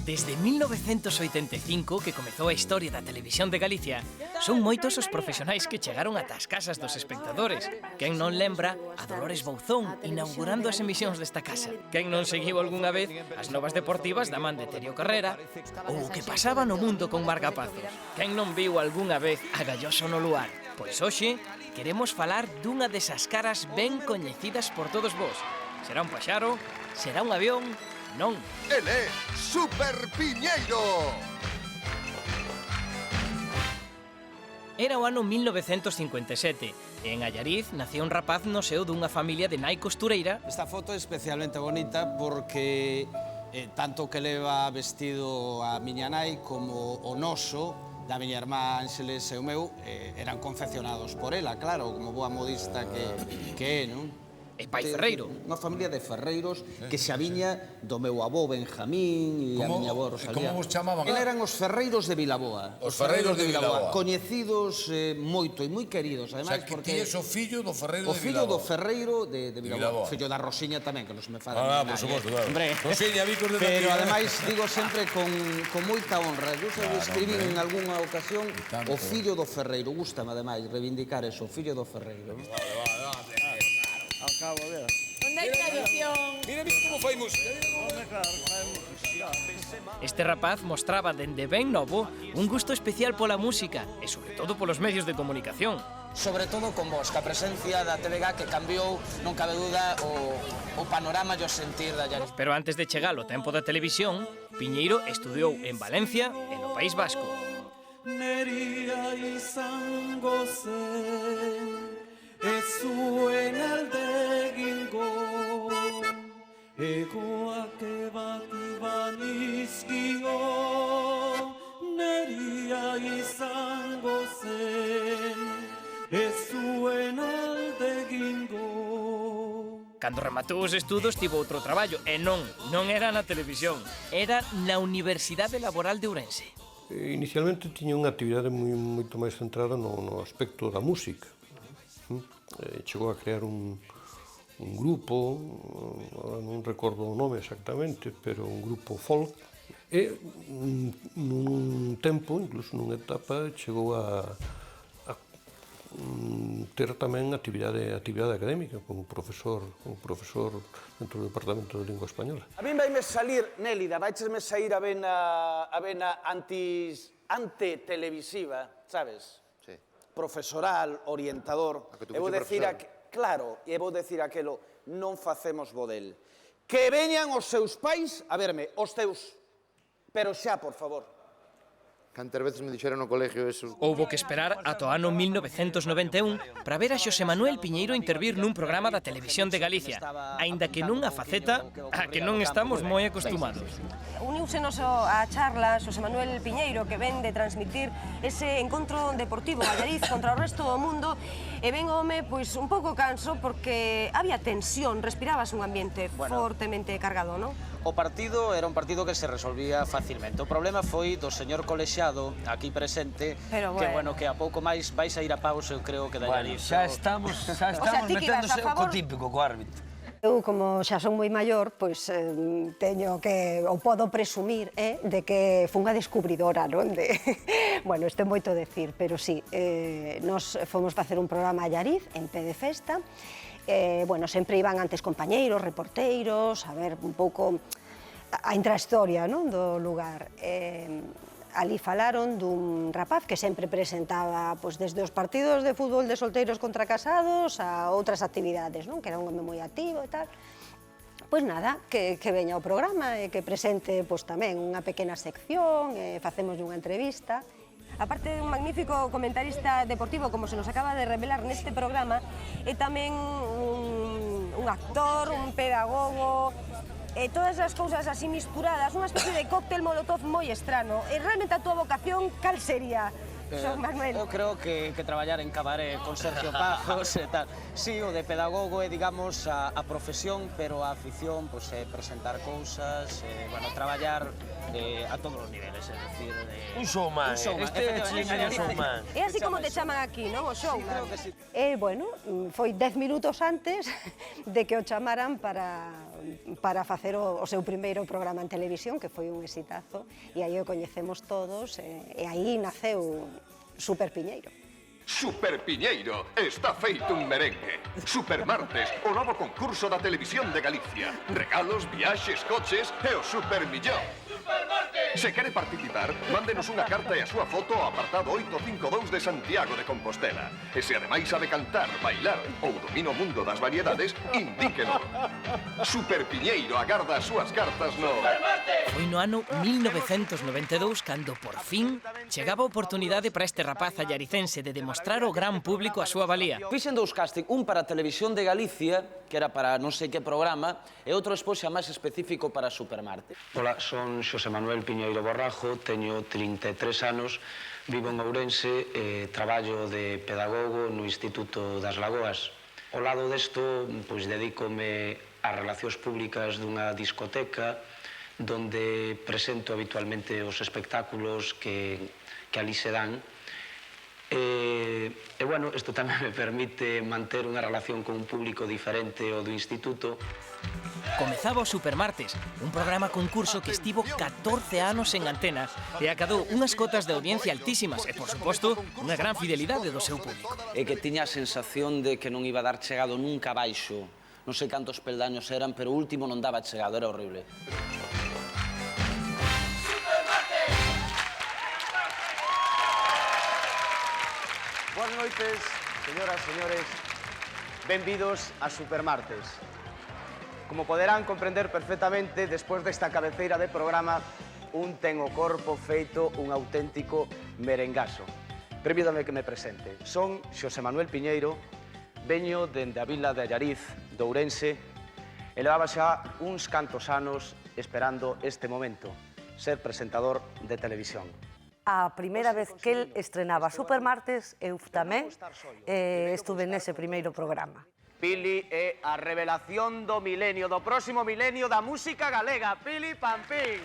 Desde 1985, que comezou a historia da televisión de Galicia, son moitos os profesionais que chegaron ata as casas dos espectadores. Quen non lembra a Dolores Bouzón inaugurando as emisións desta casa? Quen non seguiu algunha vez as novas deportivas da man de Terio Carrera? Ou o que pasaba no mundo con Margapazos? Quen non viu algunha vez a Galloso no Luar? Pois hoxe queremos falar dunha desas caras ben coñecidas por todos vós. Será un paxaro? Será un avión? Non. El é Super Piñeiro! Era o ano 1957 e en Allariz nacía un rapaz no seo dunha familia de nai costureira. Esta foto é especialmente bonita porque tanto que leva vestido a miña nai como o noso da miña irmá Ángeles e o meu eran confeccionados por ela, claro, como boa modista que é, non? E pai ferreiro. Unha familia de ferreiros que xa viña do meu avó Benjamín e a miña avó Rosalía. Como vos chamaban? Eran os ferreiros de Vilaboa. Os ferreiros de Vilaboa. Coñecidos moito e moi queridos, ademais, porque... O sea, que ti és o fillo do ferreiro de Vilaboa. O fillo do ferreiro de Vilaboa. O fillo da Rosiña tamén, que non se me fala. Por suposto, claro. Hombre, Rosiña, Vicos de pero ademais digo sempre con moita honra. Eu se escribí en algunha ocasión o fillo do ferreiro. Gústame, ademais, reivindicar eso, o fillo do ferreiro. Vale. Acabo, a ver. Onde hai tradición? Mira como fai música. Este rapaz mostraba dende ben novo un gusto especial pola música e sobre todo polos medios de comunicación. Sobre todo con vos, que a presencia da TVG que cambiou, non cabe duda, o panorama e o sentir da Allariz. Pero antes de chegar ao tempo da televisión, Piñeiro estudiou en Valencia e no País Vasco. Neria izango zen ezuen aldegingo egoak ebati banizkio neria izango zen ezuen aldegingo. Cando rematou os estudos tivo outro traballo e non era na televisión, era na Universidade Laboral de Ourense. Inicialmente tiña unha actividade moito máis centrada no aspecto da música. Chegou a crear un grupo, non recordo o nome exactamente, pero un grupo folk, e nun tempo, incluso nunha etapa, chegou a ter tamén actividade académica como profesor dentro do Departamento de Lingua Española. A mí vaime salir, Nélida, vaitesme sair a vena ante-televisiva, sabes? Profesoral, orientador, e vou decir aquelo, non facemos bodel. Que veñan os seus pais a verme, os teus, pero xa, por favor. Cantas veces me dixeron no colegio eso. Houbo que esperar ata o ano 1991 para ver a Xosé Manuel Piñeiro intervir nun programa da Televisión de Galicia, aínda que nunha faceta a que non estamos moi acostumados. Uniúsenos a charla Xosé Manuel Piñeiro, que ven de transmitir ese encontro deportivo Allariz contra o resto do mundo, e ven home pois un pouco canso porque había tensión, respirabas un ambiente fortemente cargado, non? O partido era un partido que se resolvía facilmente. O problema foi do señor colexiado aquí presente, que a pouco máis vais a ir a pausa, eu creo que da Allariz. Xa estamos meténdose co típico, co árbitro. Eu, como xa son moi maior, pois teño que, ou podo presumir, de que fun a descubridora, non? Bueno, isto é moito decir, pero sí, nos fomos facer un programa a Allariz, en pé de festa, bueno, sempre iban antes compañeiros, reporteiros, a ver un pouco a intrahistoria, non, do lugar. Ali falaron dun rapaz que sempre presentaba desde os partidos de fútbol de solteiros contra casados a outras actividades, que era un home moi activo e tal. Pois nada, que veña ao programa e que presente tamén unha pequena sección, facemos unha entrevista. Aparte de un magnífico comentarista deportivo, como se nos acaba de revelar neste programa, é tamén un actor, un pedagogo, e todas as cousas así misturadas, unha especie de cóctel molotov moi estrano. E realmente a túa vocación, cal sería, Xosé Manuel? Eu creo que traballar en cabaré con Sergio Pazos e tal. Sí, o de pedagogo é, digamos, a profesión, pero a afición é presentar cousas, traballar a todos os niveles, é dicir... Un showman, este é un showman. É así como te chaman aquí, non? O showman. E, bueno, foi 10 minutos antes de que o chamaran para para facer o seu primeiro programa en televisión, que foi un exitazo, e aí o coñecemos todos, e aí naceu Super Piñeiro. Super Piñeiro, está feito un merengue. Super Martes, o novo concurso da Televisión de Galicia. Regalos, viaxes, coches e o Super Millón. Se quere participar, mándenos unha carta e a súa foto ao apartado 852 de Santiago de Compostela. E se ademais sabe cantar, bailar ou domina o mundo das variedades, indíqueno. Super Piñeiro agarda as súas cartas no... Foi no ano 1992 cando, por fin, chegaba a oportunidade para este rapaz allaricense de demostrar ao gran público a súa valía. Fixen dous casting, un para a Televisión de Galicia, que era para non sei que programa, e outro despois xa máis específico para Supermarte. Ola, son Xosé Manuel Piñeiro Borrajo, teño 33 anos, vivo en Ourense e traballo de pedagogo no Instituto das Lagoas. Ao lado desto, pois, dedícome ás relacións públicas dunha discoteca donde presento habitualmente os espectáculos que ali se dan. E, bueno, isto tamén me permite manter unha relación con un público diferente ao do Instituto. Comezaba o Supermartes, un programa concurso que estivo 14 anos en antena e acadou unhas cotas de audiencia altísimas e, por suposto, unha gran fidelidade do seu público. E que tiña a sensación de que non iba a dar chegado nunca abaixo. Non sei cantos peldaños eran, pero o último non daba chegado, era horrible. Boas noites, señoras, señores. Benvidos a Supermartes. Como poderán comprender perfectamente, despois desta cabeceira de programa, un ten o corpo feito un auténtico merengaso. Permítame que me presente. Son Xosé Manuel Piñeiro, veño dende a vila de Allariz, de Ourense, e levaba xa uns cantos anos esperando este momento, ser presentador de televisión. A primeira vez que el estrenaba Supermartes, eu tamén estuve nese primeiro programa. Pili é a revelación do milenio, do próximo milenio da música galega. Pili Pampín.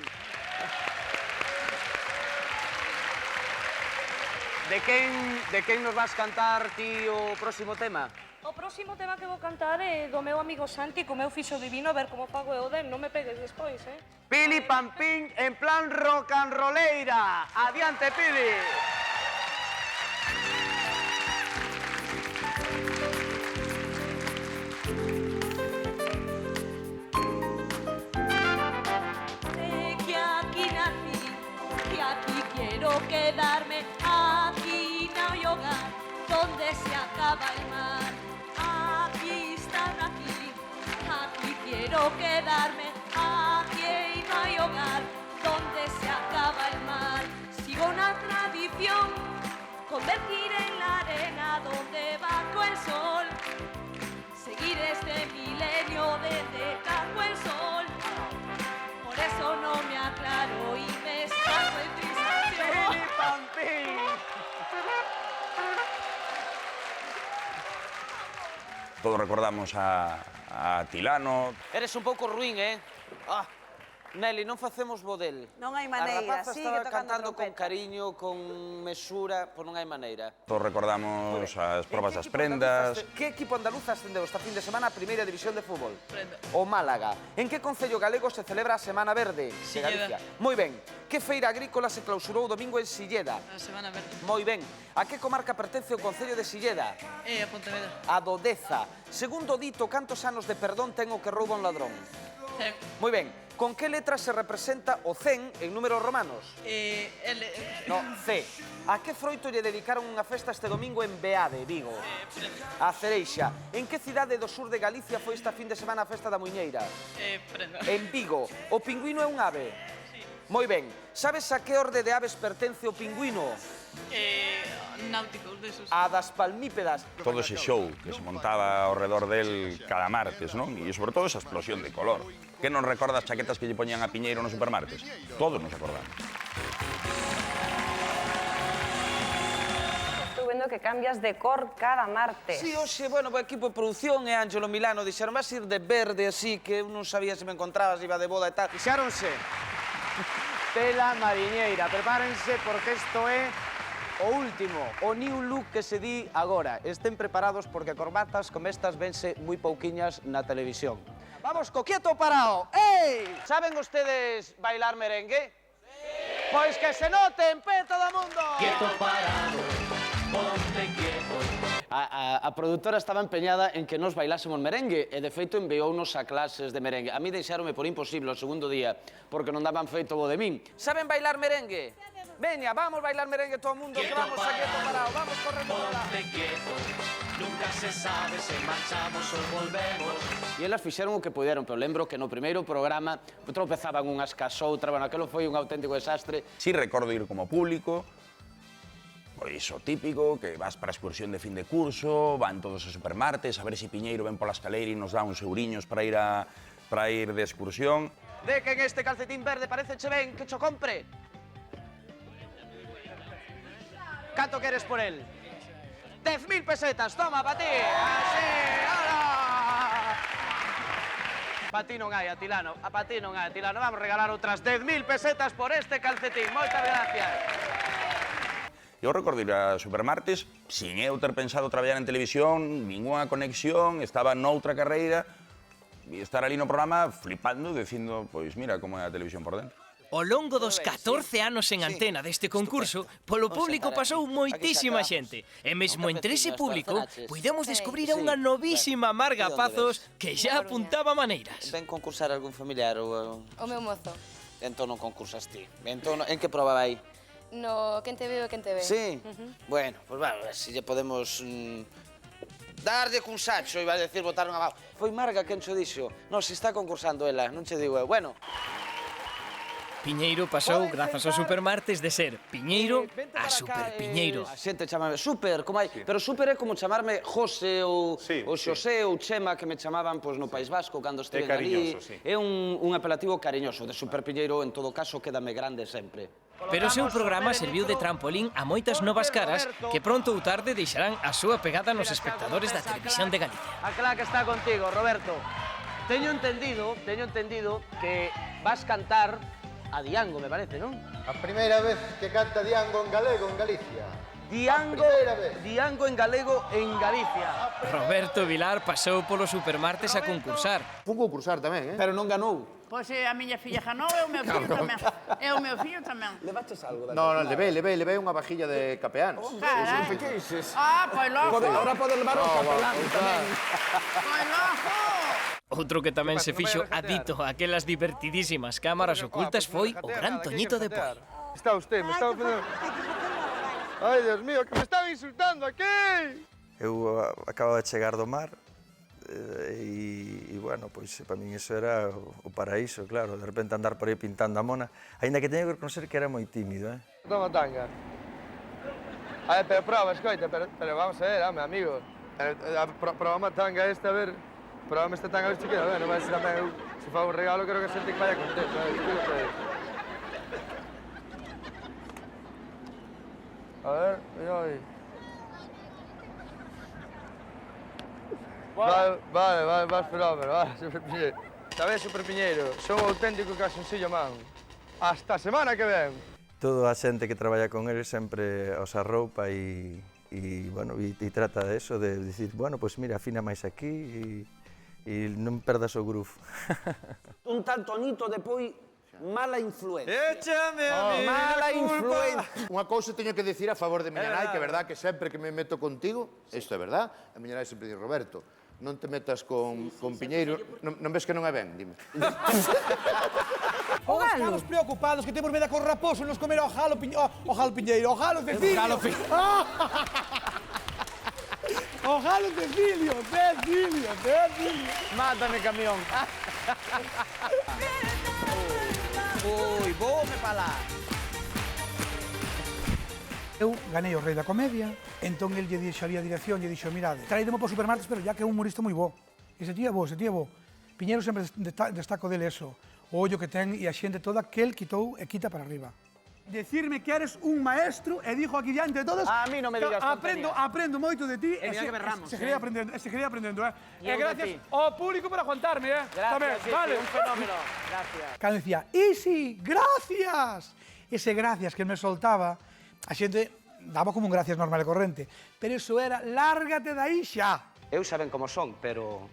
De quen nos vas cantar ti o próximo tema? O próximo tema que vou cantar é do meu amigo Santi, co meu fixo divino, a ver como pago eu del, non me pegues despois, Pili Pampín en plan rock and rolleira. Adiante, Pili. Que aquí nací, que aquí quiero quedarme, aquí no hay hogar, donde se acaba el mar. Aquí está nací, aquí quiero quedarme, aquí no hay hogar, donde se acaba el mar. Sigo una tradición, convertir en la arena donde bajo el sol. Seguir este milenio desde bajo el sol. Por eso no me aclaro y me saco en trisación. Pili Pampín. Todos recordamos a Tilano. Eres un pouco ruín, Nelly, non facemos vodel. Non hai maneira, A rapaza sigue estaba tocando cantando con trompeta. cariño, con mesura, pois non hai maneira. Todos recordamos as probas das prendas. Que equipo andaluz ascendeu esta fin de semana a Primeira División de Fútbol? O Málaga. En que concello galego se celebra a Semana Verde? De Silleda. Galicia. Moi ben. Que feira agrícola se clausurou o domingo en Silleda? A Semana Verde. Moi ben. A que comarca pertence o concello de Silleda? A Pontevedra. A do Deza. Segundo dito, cantos anos de perdón ten o que rouba un ladrón? 100. Moi ben. Con que letra se representa o 100 en números romanos? L. No, C. A que froito lle dedicaron unha festa este domingo en Beade, Vigo? A cereixa. En que cidade do sur de Galicia foi esta fin de semana a festa da Muiñeira? Prenda. En Vigo. O pingüino é un ave? Moi ben. Sabes a que orde de aves pertence o pingüino? Náuticos, desos. A das palmípedas. Todo ese show que se montaba ao redor del cada martes, non? E sobre todo esa explosión de color. Que non recorda as chaquetas que lle poñían a Piñeiro nos supermartes? Todos nos acordamos. Estou vendo que cambias de cor cada martes. Sí, oxe, bueno, o equipo de producción e Ángelo Milano dixeron vas ir de verde así, que eu non sabía se me encontrabas, iba de boda e tal. Fixáronse. Tela mariñeira. Prepárense porque isto é o último, o new look que se di agora. Estén preparados porque corbatas como estas vense moi pouquiñas na televisión. Vamos co quieto parado. Ei! Saben ustedes bailar merengue? Sí. Pois que se note en pé todo o mundo. Quieto parado, ponte quieto. A produtora estaba empeñada en que nos bailásemos merengue e, de feito, enviounos a clases de merengue. A mí deixaronme por imposible o segundo día porque non daban feito bo de min. Saben bailar merengue? Veña, vamos bailar merengue todo o mundo, que vamos a quieto parado. Vamos correndo para lá. Ponte quieto, nunca se sabe se marchamos ou volvemos. E elas fixeron o que puderon, pero lembro que no primeiro programa tropezaban unhas cas outra, bueno, aquilo foi un auténtico desastre. Sí recordo ir como público, pois o típico, que vas para a excursión de fin de curso, van todos os supermartes, a ver se Piñeiro ven pola escaleira e nos dá uns euriños para ir de excursión. De que en este calcetín verde pareceche ben que cho compre. Canto queres por él? 10.000 pesetas, toma, pa ti. Así, ahora. Pa ti non hai, Atilano. Pa ti non hai, Atilano. Vamos a regalar outras 10.000 pesetas por este calcetín. Moitas gracias. Eu recordo ir a supermartes, sin eu ter pensado traballar en televisión, ninguna conexión, estaba noutra carreira, e estar ali no programa flipando, dicindo, pois mira como é a televisión por dentro. Ao longo dos 14 anos en antena deste concurso, polo público pasou moitísima xente. E mesmo entre ese público, puidemos descubrir a unha novísima Marga Pazos que xa apuntaba maneiras. Ven concursar algún familiar ou... O meu mozo. Entón non concursas ti. Entón, en que prova vai? No quen te ve o quen te ve. Sí? Bueno, pois vamos, a ver se lle podemos... darlle cun sacho, iba a decir botar unha mão. Foi Marga quen cho dixo. Non, se está concursando ela, non che digo eu. Bueno... Piñeiro pasou, grazas aos supermartes, de ser Piñeiro a Super Piñeiro. A xente chamame Super, como hai... Pero Super é como chamarme José ou Xosé ou Chema, que me chamaban no País Vasco cando estiven ali. É un apelativo cariñoso. De Super Piñeiro, en todo caso, quédame grande sempre. Pero o seu programa serviu de trampolín a moitas novas caras que pronto ou tarde deixarán a súa pegada nos espectadores da Televisión de Galicia. Aquela que está contigo, Roberto. Teño entendido que vas cantar a Diango, me parece, non? A primeira vez que canta Diango en galego en Galicia. Diango en galego en Galicia. Roberto Vilar pasou polos supermartes a concursar. Fun concursar tamén, Pero non ganou. Pois a miña filla ganou e o meu fillo tamén. E o meu fillo tamén. Levaches algo? No, levei unha vajilla de capeanos. Carai. Pois logo. Ahora podes levar un capelán tamén. Pois logo. Outro que tamén se fixo adito a aquelas divertidísimas cámaras ocultas foi o gran Toñito de Poi. Está usted, me estaba pensando... Ai, Dios mío, que me estaba insultando aquí! Eu acabo de chegar do mar e bueno, pois para min iso era o paraíso, claro, de repente andar por aí pintando a mona, aínda que teño que reconocer que era moi tímido, Toma tanga. A ver, pero prova, escoita, pero vamos a ver, home, amigo. Probamos a tanga esta, a ver... Probame esta tanga, a ver se queda ben, non vai ser tamén eu... Se fa un regalo, quero que a xente que vaya contento, A ver, mira aí. Vai, fenómeno, vai, Super Piñeiro. Sabes, Super Piñeiro, son un auténtico calzoncillo man. Hasta a semana que ven. Toda a xente que traballa con ele sempre os arroupa e bueno, e trata de eso, de dicir, bueno, pois mira, afina máis aquí e non perdas o groove. Un tal Toñito de Poi, mala influencia. Échame a mí mala influencia. Unha cousa teño que decir a favor de miña nai, que é verdad que sempre que me meto contigo, isto é verdad, a miña nai sempre di, Roberto, non te metas con Piñeiro, non ves que non é ben, dime. Estamos preocupados que temos medo con raposo nos comer o jalo Piñeiro, o jalo Cecilio. O jalo Cecilio. Mátame, camión. Ui, voume pa lá. Eu ganei o Rei da Comedia, entón el lle dixaría a dirección, lle dixo, mirade, traídemo por supermartes, pero ya que é un humorista moi bo. E se tío bo. Piñeiro sempre destaco dele eso, o ollo que ten e a xente toda que el quitou e quita para arriba. Decirme que eres un maestro e dixo aquí diante de todos... A mí non me digas tonterías. Aprendo moito de ti e seguiré aprendendo, E gracias ao público por aguantarme, Gracias, vale. un fenómeno. Gracias. Cando decía, Isi, gracias! Ese gracias que me soltaba, a xente daba como un gracias normal e corrente, pero eso era, lárgate de aí xa. Eu saben como son, pero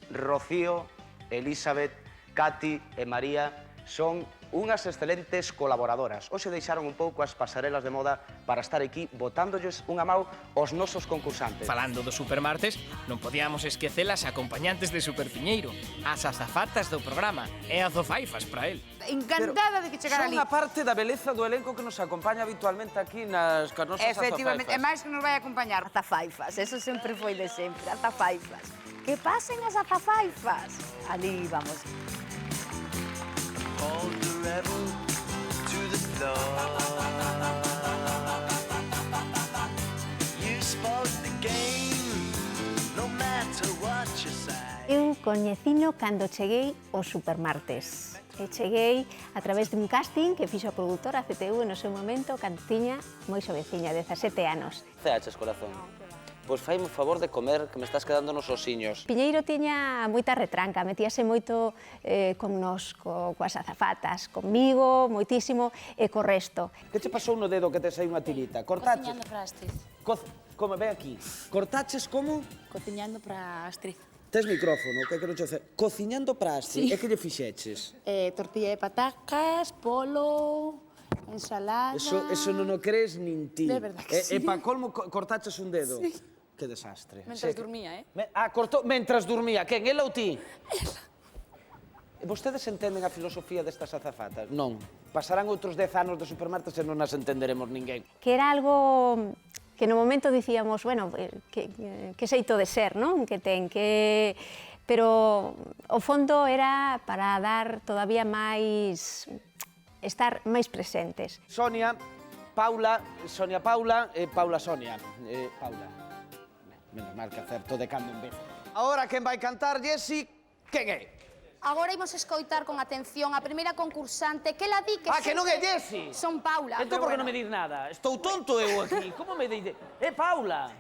Rocío Elizabeth, Katy e María son unhas excelentes colaboradoras. Hoxe deixaron un pouco as pasarelas de moda para estar aquí botándolles unha mau aos nosos concursantes. Falando do Supermartes, non podíamos esquecer as acompañantes de Super Piñeiro, as azafatas do programa e as zofaifas para él. Encantada de que chegara ali. Son a parte da beleza do elenco que nos acompaña habitualmente aquí nas nosas Efectivamente, é azafaifas. máis que nos vai acompañar. Azafaifas, eso sempre foi de sempre, azafaifas. Que pasen as azafaifas. Ali vamos. Hold the rebel to the floor. You spoke the game, no matter what you say. Eu coñecino cando cheguei aos Supermartes. E cheguei a través dun casting que fixo a produtora CTV no seu momento cando tiña moi xoveciña, 17 anos. Ceaches, corazón. Pois faime o favor de comer, que me estás quedando nos osiños. Piñeiro tiña moita retranca, metíase moito connosco, coas azafatas, comigo, moitísimo, e co resto. Que che pasou no dedo que te saí unha tirita? Cortaches? Cociñando para a Astrid. Como, ve aquí. Cortaches como? Cociñando para a Astrid. Tes micrófono, que quero che cociñando para Astrid. Sí. E que lle fixeches? Tortilla de patacas, polo, ensalada... Eso non o crees nin ti. De verdad que sí. E pa colmo cortaches un dedo. Sí. Que desastre. Mentras dormía, eh? Cortou mentras dormía. Quen, ela ou ti? Ela. Vostedes entenden a filosofía destas azafatas? Non. Pasarán outros 10 anos de Supermartes e non nas entenderemos ninguén. Que era algo que no momento dicíamos, bueno, que xeito de ser, non? Que ten, que... Pero o fondo era para dar todavía máis... estar máis presentes. Sonia, Paula e Paula Sonia. Paula. Menos mal que acerto de cando en vez. Ahora, quen vai cantar, Jessy, quen é? Agora imos escoitar con atención a primeira concursante que la di que... Que non é Jessy! Son Paula. Entón, por que non me dis nada? Estou tonto eu aquí. Como me dis? É Paula.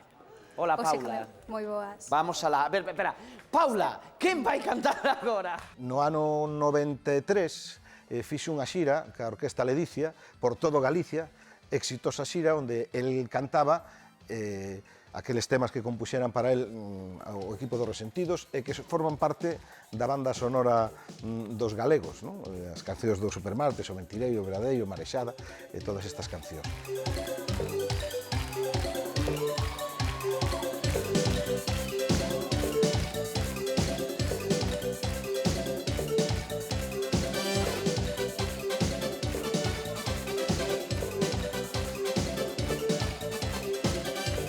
Hola, Paula. Moi boas. Vamos alá. A ver, espera. Paula, quen vai cantar agora? No ano 93 fixo unha xira ca Orquesta Ledicia por todo Galicia, exitosa xira onde el cantaba aqueles temas que compuxeran para el o equipo dos Resentidos e que forman parte da banda sonora dos galegos, non? As cancións do Supermartes, o Mentireiro, o Veradeiro, o Marexada e todas estas cancións.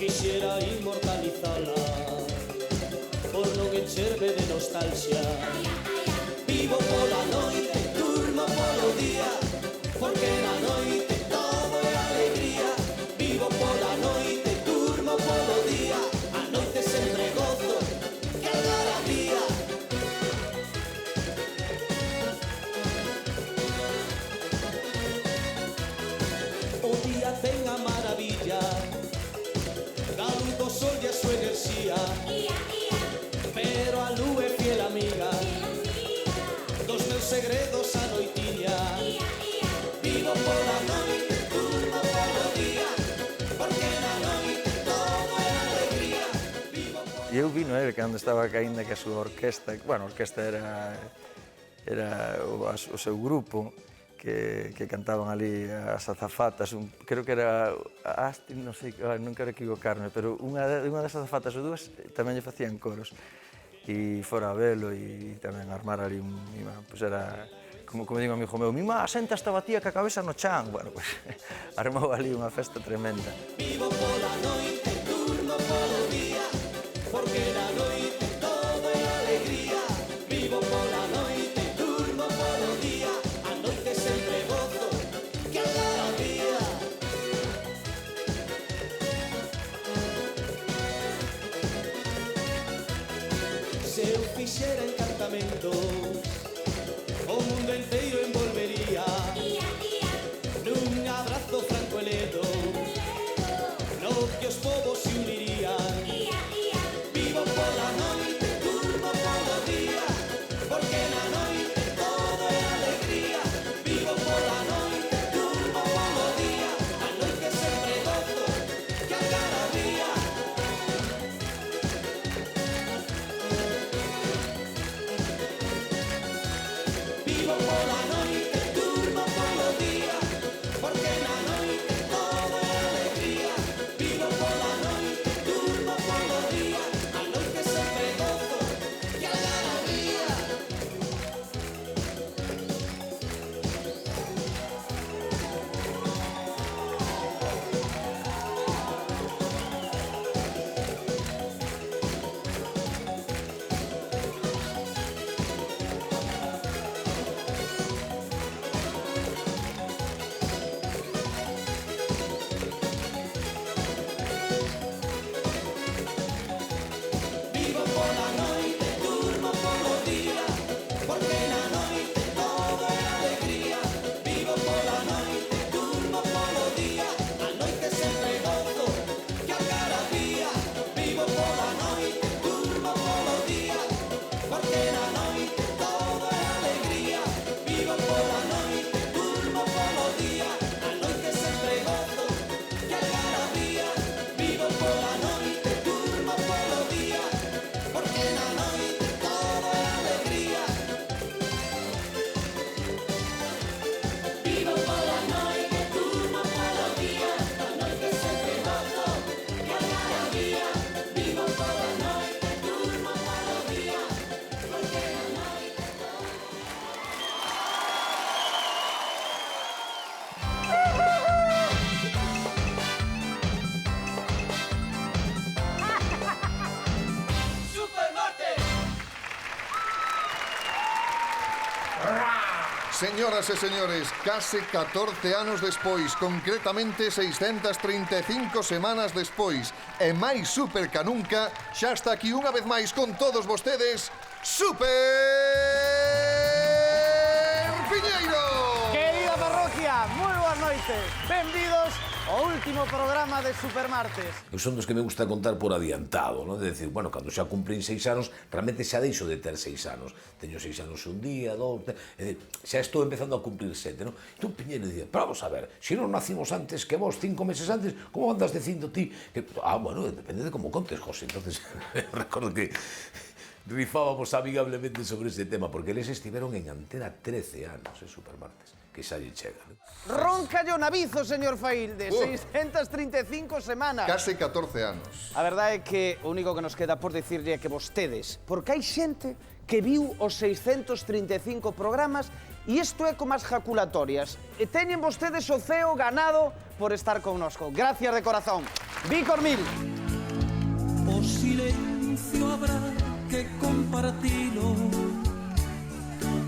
Quisiera inmortalizarla por non encherme de nostalgia. Vivo pola noite, durmo polo día, porque na noite todo é alegría. Vivo pola noite, durmo polo día, a noite sempre gozo, que algarabía. O día ten a maravilla da luz do sol e a súa enerxía, pero a luz é fiel amiga dos meus segredos a noitiña. Vivo pola noite, durmo polo día, porque na noite todo é alegría. E eu vi, non é, cando estaba caínda que a súa orquesta, bueno, a orquesta era o seu grupo, que cantaban ali as azafatas, creo que era Astrid, non sei, non quero equivocarme, pero unha das azafatas ou dúas tamén lle facían coros. E fora a velo e tamén armar ali un mima, pois era, como digo amigo meu, mima, senta esta batía ca cabeza no chan. Bueno, pois armou ali unha festa tremenda. Vivo pola noite, durmo polo día, porque na noite todo é alegría. Vivo pola noite, durmo polo día, a noite sempre gozo, que algarabía. Se eu fixera encantamentos, o mundo inteiro envolvería nun abrazo franco e ledo. Non Señoras e señores, case 14 anos despois, concretamente 635 semanas despois, e máis super ca nunca, xa está aquí unha vez máis con todos vostedes, Super Piñeiro! Querida parroquia, moi boas noites. Benvidos ao último programa de Supermartes. Eu son dos que me gusta contar por adiantado, non? De decir, bueno, cando xa cumprín 6 anos, realmente xa deixo de ter 6 anos. Teño 6 anos un día, 2, xa estou empezando a cumplir 7, non? E tú, Piñeiro, dicía, pero vamos a ver, se non nacimos antes que vos, 5 meses antes, como andas dicindo ti? Que, bueno, depende de como contes, José. Entonces, recordo que rifábamos amigablemente sobre ese tema, porque eles estiveron en antena 13 anos, Supermartes, que xa lle chega, non? Ronca yo navizo, señor Faílde, 635 semanas. Case 14 anos. A verdade é que o único que nos queda por dicirlle é que vostedes, porque hai xente que viu os 635 programas e isto é como as jaculatorias. E teñen vostedes o ceo ganado por estar connosco. Gracias de corazón. Vícor Mil. O silencio habrá que compartilo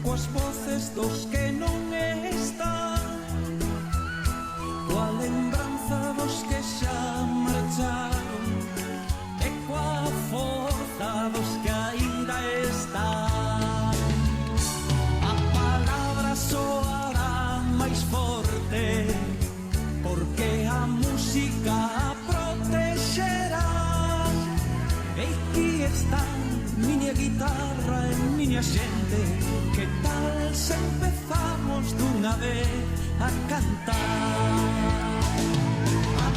coas voces dos que non están, coa lembranza dos que xa marcharon e coa forza dos que ainda están. A palabra soará máis forte porque a música a protexerá. E aquí está miña guitarra e miña xente, que tal se empezamos dunha vez a cantar?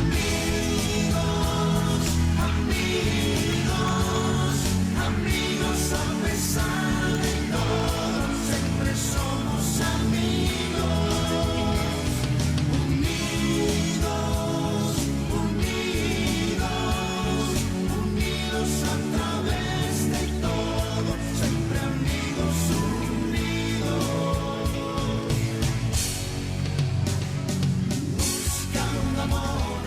Amigos, amigos, amigos a pesar de todo, sempre somos amigos. Unidos, unidos, unidos a través de todo, sempre amigos unidos. Busca un amor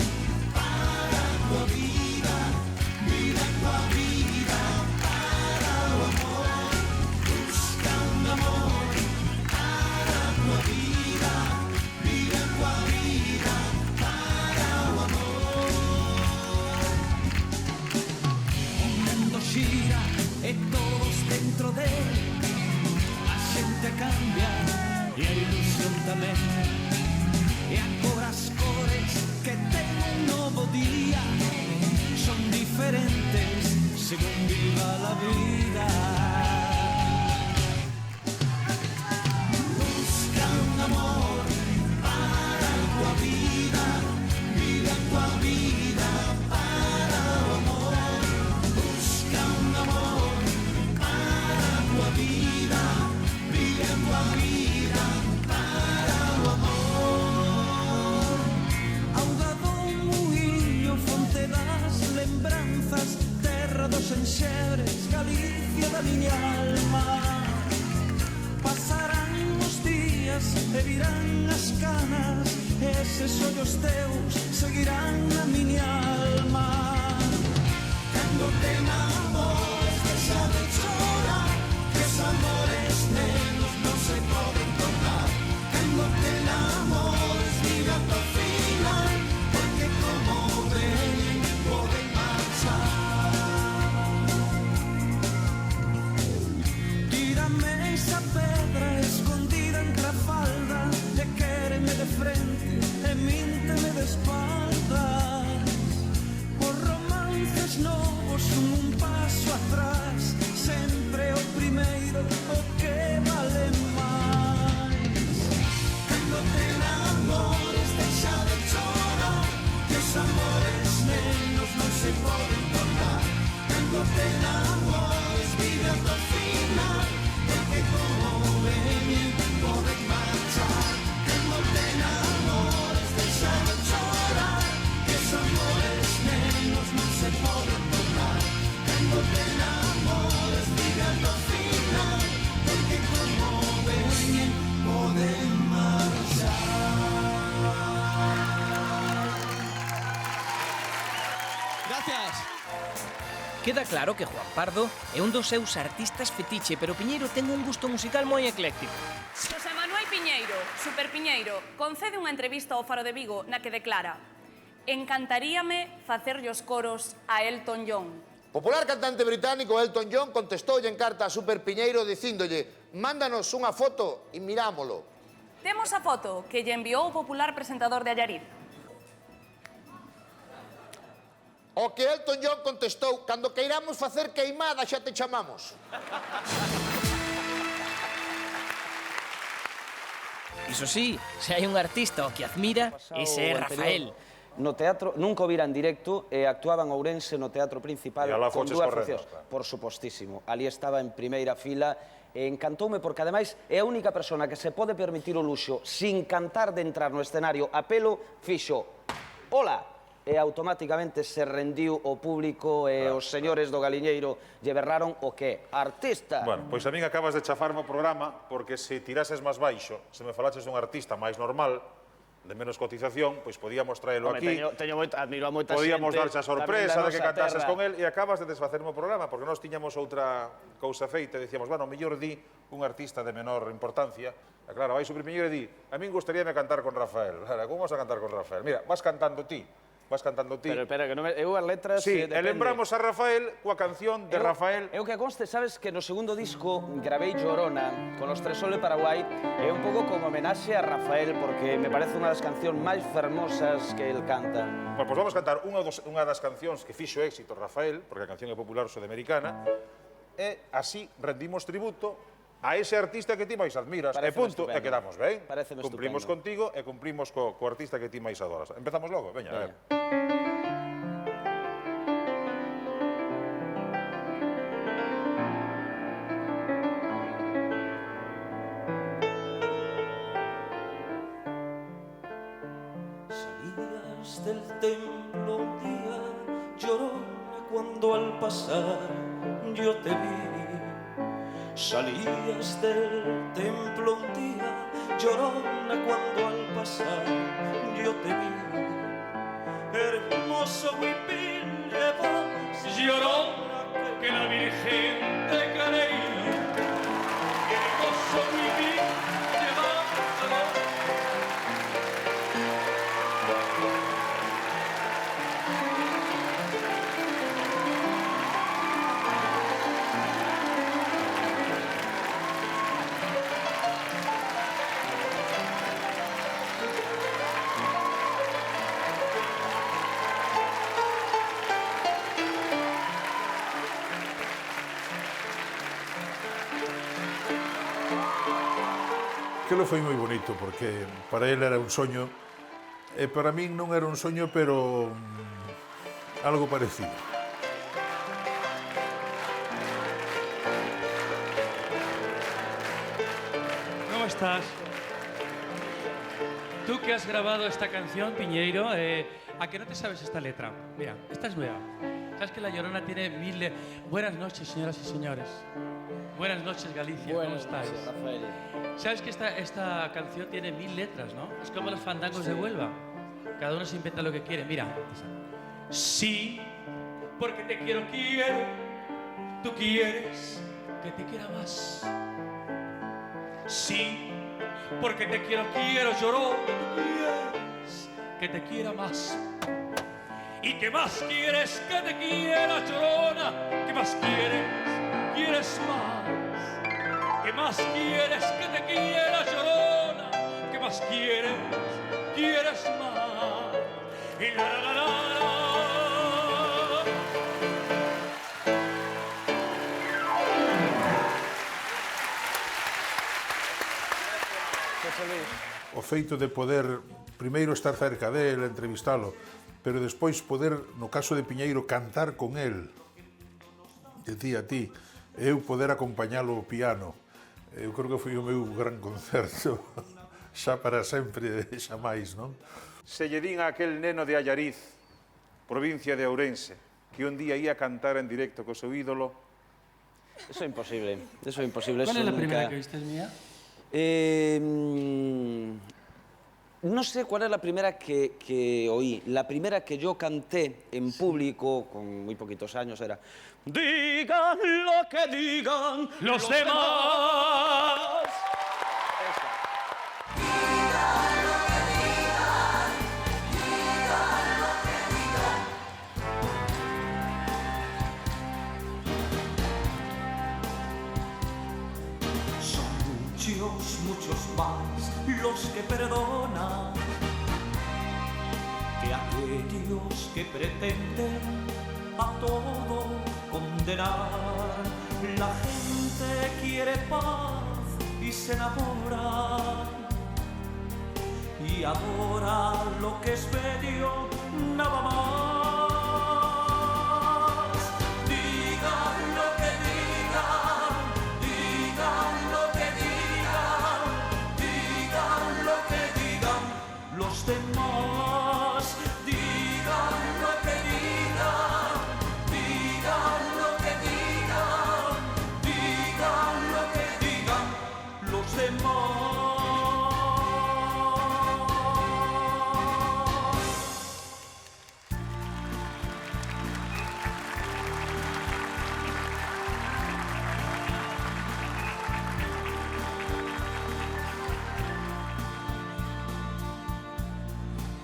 para a tua vida, vive a tua vida para o amor. Busca un amor para a tua vida, vive a tua vida para o amor. O mundo xira e todos dentro dele, a xente cambia e a ilusión tamén. E agora as cores que ten un novo día son diferentes según viva la vida. Busca un amor para a tua vida, vive a tua vida para o amor. Busca un amor para a tua vida, vive a tua vida para o amor. Auga do muiño, fonte das lembranzas, terra dos enxebres, Galicia da miña alma. Pasarán os días e virán as canas, eses ollos teus seguirán na miña alma. Cando te enamores, deixa de chorar, que os amores nenos non se poden tocar. Cando te enamores, vive a tua final, porque como ven, poden marchar. Tírame esa pedra escondida entre a falda, e quéreme de frente e mínteme de espaldas. Os romances novos son un paso atrás, sempre o primeiro o que vale máis. Cando te enamores, deixa de chorar, que os amores nenos non se poden tocar. Cando te enamores, vive a tua final, porque como ven, poden marchar. Cando te enamores, deixa de chorar, que os amores nenos non se poden tocar. Cando te enamores, vive a tua final, porque como ven, poden marchar. Gracias. Queda claro que Juan Pardo é un dos seus artistas fetiche, pero Piñeiro ten un gusto musical moi ecléctico. José Manuel Piñeiro. Super Piñeiro concede unha entrevista ao Faro de Vigo na que declara: encantaríame facerlle os coros a Elton John. Popular cantante británico Elton John contestoulle en carta a Super Piñeiro dicíndolle: mándanos unha foto e mirámolo. Temos a foto que lle enviou o popular presentador de Allariz. O que Elton John contestou: cando queiramos facer queimada xa te chamamos. Iso sí, se hai un artista ao que admira, ese é Rafael. No teatro, nunca o vira en directo, e actuaba en Ourense no Teatro Principal con dúas funcións. Por supostísimo. Ali estaba en primeira fila e encantoume porque, ademais, é a única persona que se pode permitir o luxo sin cantar de entrar no escenario a pelo, fixo hola, e automáticamente se rendiu o público e os señores do Galiñeiro lle berraron o que artista. Bueno, pois a min acabas de chafarme o programa porque se tirases máis baixo, se me falaches dun artista máis normal, de menos cotización, pois podíamos traelo aquí. Admiro a moita xente. Podíamos darche a sorpresa de que cantases con él e acabas de desfacerme o programa porque nós tiñamos outra cousa feita e dicíamos, bueno, mellor di un artista de menor importancia. E claro, vai Super Piñeiro e di, a min gustaríame cantar con Rafael. Claro, como vas a cantar con Rafael? Mira, vas cantando ti. Pero espera, que non eu as letras... Sí, e lembramos a Rafael coa canción de Rafael. Eu que conste, sabes que no segundo disco gravei Llorona con Los Tres Sol de Paraguai, é un pouco como homenaxe a Rafael, porque me parece unha das cancións máis fermosas que el canta. Pois vamos a cantar unha das cancións que fixo éxito Rafael, porque a canción é popular sudamericana, e así rendimos tributo a ese artista que ti máis admiras, e punto, e quedamos ben. Cumplimos contigo e cumplimos co artista que ti máis adoras. Empezamos logo, veña, a ver. Salías del templo un día, Llorona, cuando al pasar yo te vi. Salías del templo un día, Llorona, cuando al pasar yo te vi. Hermoso huipil llevas, Llorona, que la Virgen te creía. Hermoso huipil llevas, Aquilo foi moi bonito, porque para ele era un soño, e para min non era un soño, pero algo parecido. ¿Cómo estás? Tú que has grabado esta canción, Piñeiro, ¿a que no te sabes esta letra? Mira, esta es nueva. ¿Sabes que La Llorona tiene 1000... Buenas noches, señoras y señores. Buenas noches, Galicia. ¿Cómo estáis? Rafael. ¿Sabes que esta canción tiene 1000 letras, no? Es como los fandangos de Huelva. Cada uno se inventa lo que quiere. Mira. Sí, porque te quiero. Tú quieres que te quiera más. Sí, porque te quiero, Llorona. Tú quieres que te quiera más. ¿Y qué más quieres que te quiera, Llorona? ¿Qué más quieres? ¿Quieres más? ¿Qué más quieres que te quiera, Llorona? ¿Qué más quieres? ¿Quieres más? Y la la la la. O feito de poder primeiro estar cerca dele, entrevistalo, pero despois poder, no caso de Piñeiro, cantar con el, de ti a ti, eu poder acompañalo ao piano. Eu creo que foi o meu gran concerto, xa para sempre, xa máis, non? Se lle din a aquel neno de Allariz, provincia de Ourense, que un día ia cantar en directo co seu ídolo... Eso é imposible, eso é imposible. ¿Cuál es la primera que viste mía? No sé cuál es la primera que oí. La primera que yo canté en público, con muy poquitos años, era digan lo que digan los demás. Esta. perdona que aquellos que pretenden a todo condenar. La gente quiere paz y se enamora, y ahora lo que es bello nada más. Digan lo que digan, digan lo que digan, digan lo que digan los demás. Digan lo que digan, digan lo que digan, digan lo que digan los demás.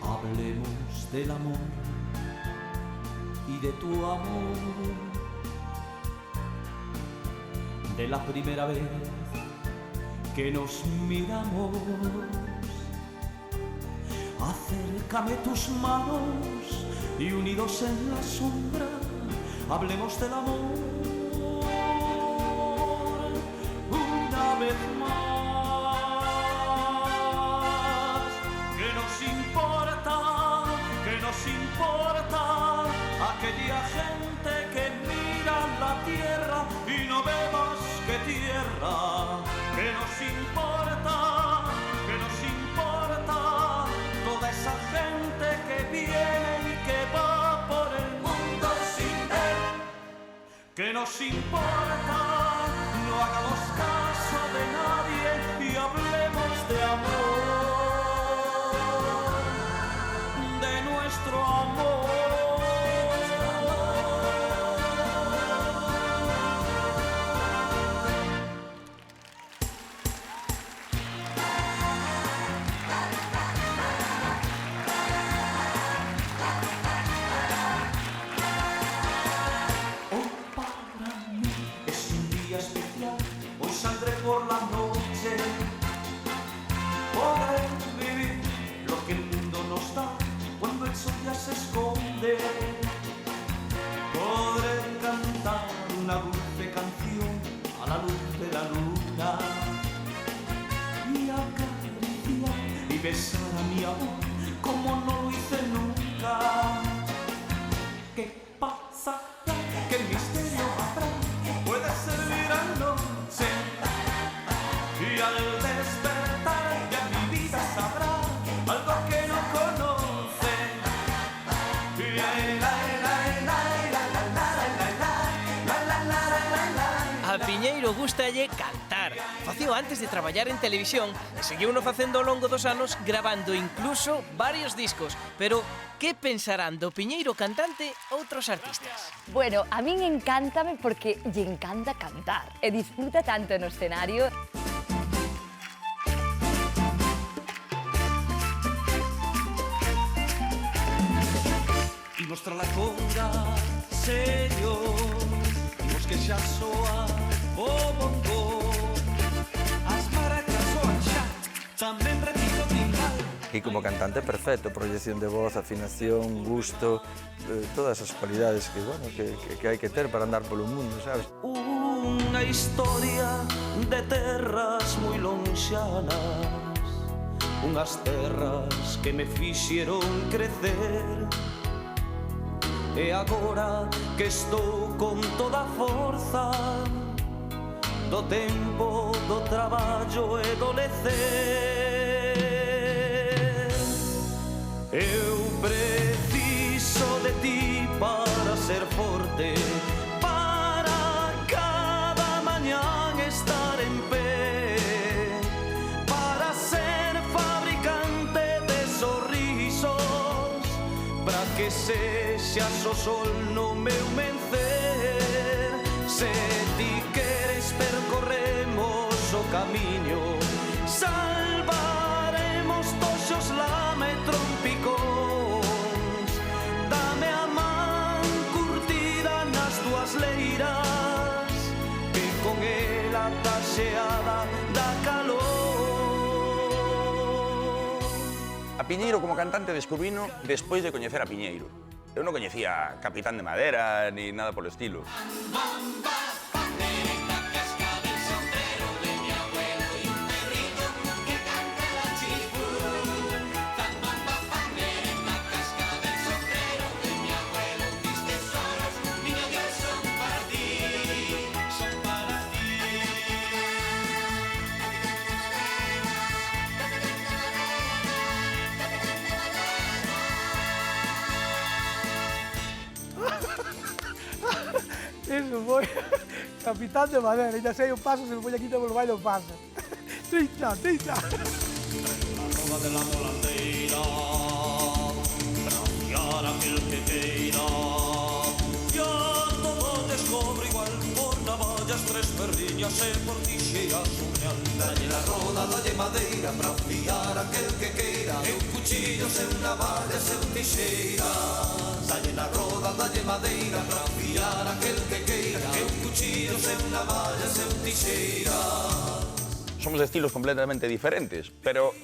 Hablemos del amor y de tu amor, de la primera vez que nos miramos. Acércame tus manos y unidos en la sombra, hablemos del amor una vez más. Que nos importa aquella gente que mira la tierra y no ve más que tierra. Que nos importa toda esa gente que viene y que va por el mundo sin ver. Que nos importa, no hagamos caso de nadie y hablemos de amor, de nuestro amor. Saldré por la noche, podré vivir lo que el mundo nos da cuando el sol ya se esconde. Podré cantar una dulce canción a la luz de la luna y acariciar y besar a mi amor como no lo hice nunca. ¿Qué pasa? ¿Qué misterio habrá? Puede ser la noche y al despertar ya mi vida sabrá algo que no conoce. A Piñeiro gústalle cantar. Facío antes de traballar en televisión e seguiuno facendo ao longo dos anos, grabando incluso varios discos. Pero que pensarán do Piñeiro cantante outros artistas? Bueno, a min encántame porque lle encanta cantar e disfruta tanto no escenario. Y mostra la conga, señor, imos que xa soa o bongo, as maracas soan xa, tamén repito timbal. Y como cantante perfecto, proyección de voz, afinación, gusto, todas esas cualidades que, bueno, que hai que ter para andar polo mundo, sabes? Unha historia de terras moi lonxanas, unhas terras que me fixeron crecer. E agora que estou con toda a forza do tempo, do traballo e do lecer, eu preciso de ti para ser forte, para cada mañán estar en pé, para ser fabricante de sorrisos, para que sexas o sol no meu mencer. Se ti queres percorremos o camiño, salvaremos toxos lame trompicóns, dame a man curtida nas túas leiras, que con ela taxeada da calor. Piñeiro como cantante descubrino despois de coñecer a Piñeiro. Eu non coñecía a Capitán de Madera ni nada polo estilo. Eso foi Capitán de Madera, ainda sei o paso, se me pone aquí te lo bailo pasa. Trincha, trincha. Arroba de la volandeira, braviar aquel que queira. Ya todo descobre igual, por navallas, tres perriñas e por tixeras un real. Dalle la roda, dalle madeira, braviar aquel que queira. Eu cuchillos, eu navallas, eu tixeiras. Dalle la roda, dalle madeira, braviar aquel que queira. Eu cuchillos, eu navallas, eu tixeiras. Somos de estilos completamente diferentes, pero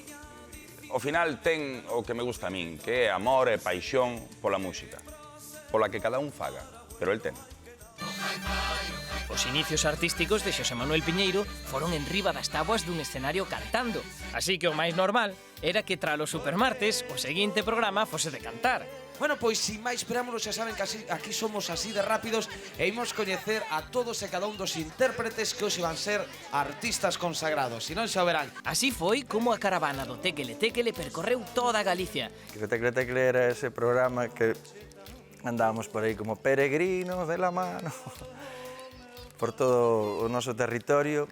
ao final ten o que me gusta a min, que é amor e paixón pola música, pola que cada un faga, pero el ten. Os inicios artísticos de Xosé Manuel Piñeiro foron en riba das táboas dun escenario cantando, así que o máis normal era que tras os supermartes o seguinte programa fose de cantar. Bueno, pois, sin máis preámbulos, xa saben que aquí somos así de rápidos e imos coñecer a todos e cada un dos intérpretes que hoxe van ser artistas consagrados, se non xa o verán. Así foi como a caravana do Téquele Téquele percorreu toda Galicia. Que Téquele Téquele era ese programa que andábamos por aí como peregrinos de la mano por todo o noso territorio.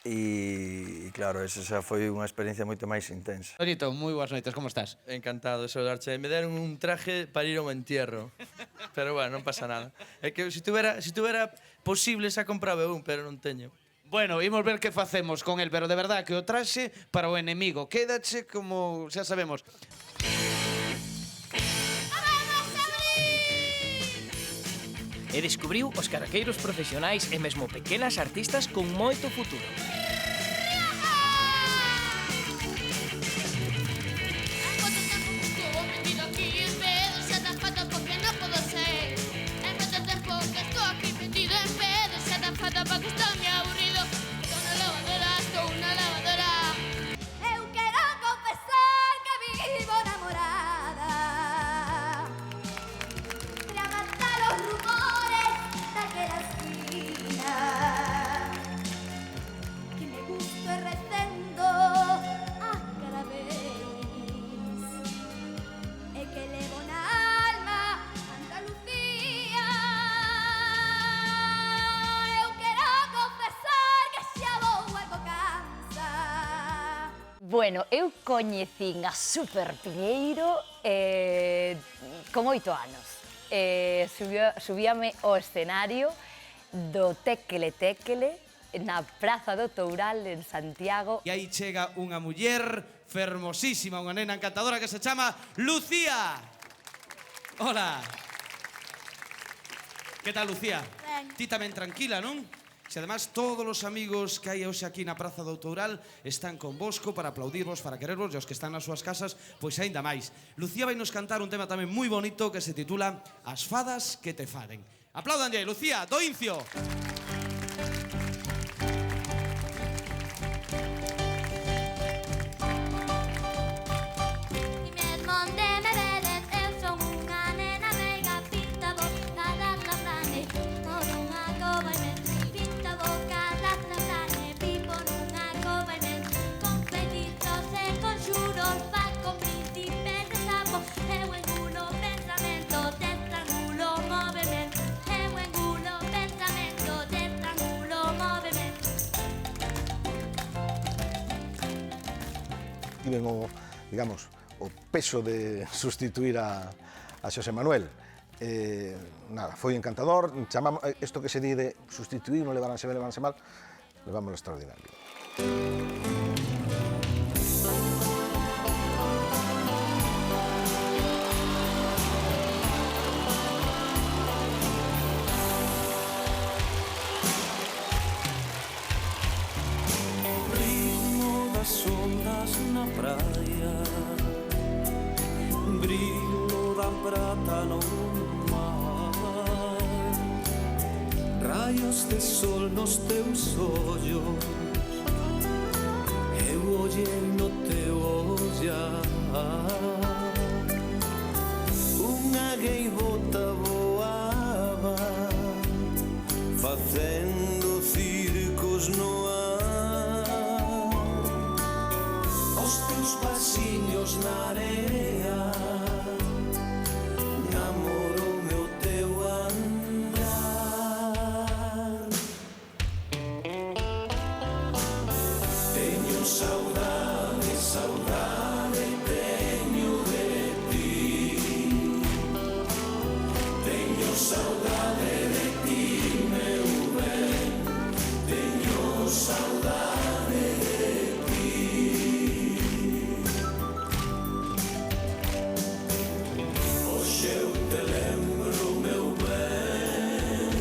E claro, esa xa foi unha experiencia moito máis intensa. Toñito, moi boas noites, como estás? Encantado de saudarte. Me deron un traje para ir a un entierro. Pero bueno, non pasa nada. É que se tuvera posible xa compraba un, pero non teño. Bueno, imos ver que facemos con el, pero de verdad que o traxe para o enemigo. Quédache como xa sabemos. E descubriu os caraqueiros profesionais e mesmo pequenas artistas con moito futuro. Bueno, eu coñecín a Super Piñeiro con 8 anos. Subíame ao escenario do Téquele Téquele na Praza do Toural en Santiago. E aí chega unha muller fermosísima, unha nena encantadora que se chama Lucía. Hola. Que tal, Lucía? Ben. Ti tamén tranquila, non? Se además todos os amigos que hai hoxe aquí na Praza do Toural están convosco para aplaudirvos, para querervos, e os que están nas súas casas, pois aínda máis. Lucía vai nos cantar un tema tamén moi bonito que se titula As fadas que te faden. Apláudanlle, Lucía, do Incio. Tiven o, digamos, o peso de sustituir a Xosé Manuel. Nada, foi encantador. Chamamos, isto que se di de sustituir, non leváranse ben, leváranse mal, levámoslo extraordinario. Ritmo das ondas na praia, mata no mar. Raios de sol nos teus ollos, eu ollei no teu ollar. Unha gaivota voaba, facendo circos no ar. Os teus pasiños na area, namoro meu teu andar. Teño saudade, saudade teño de ti. Teño saudade de ti, meu ben. Teño saudade de ti. Hoxe eu te lembro, meu ben,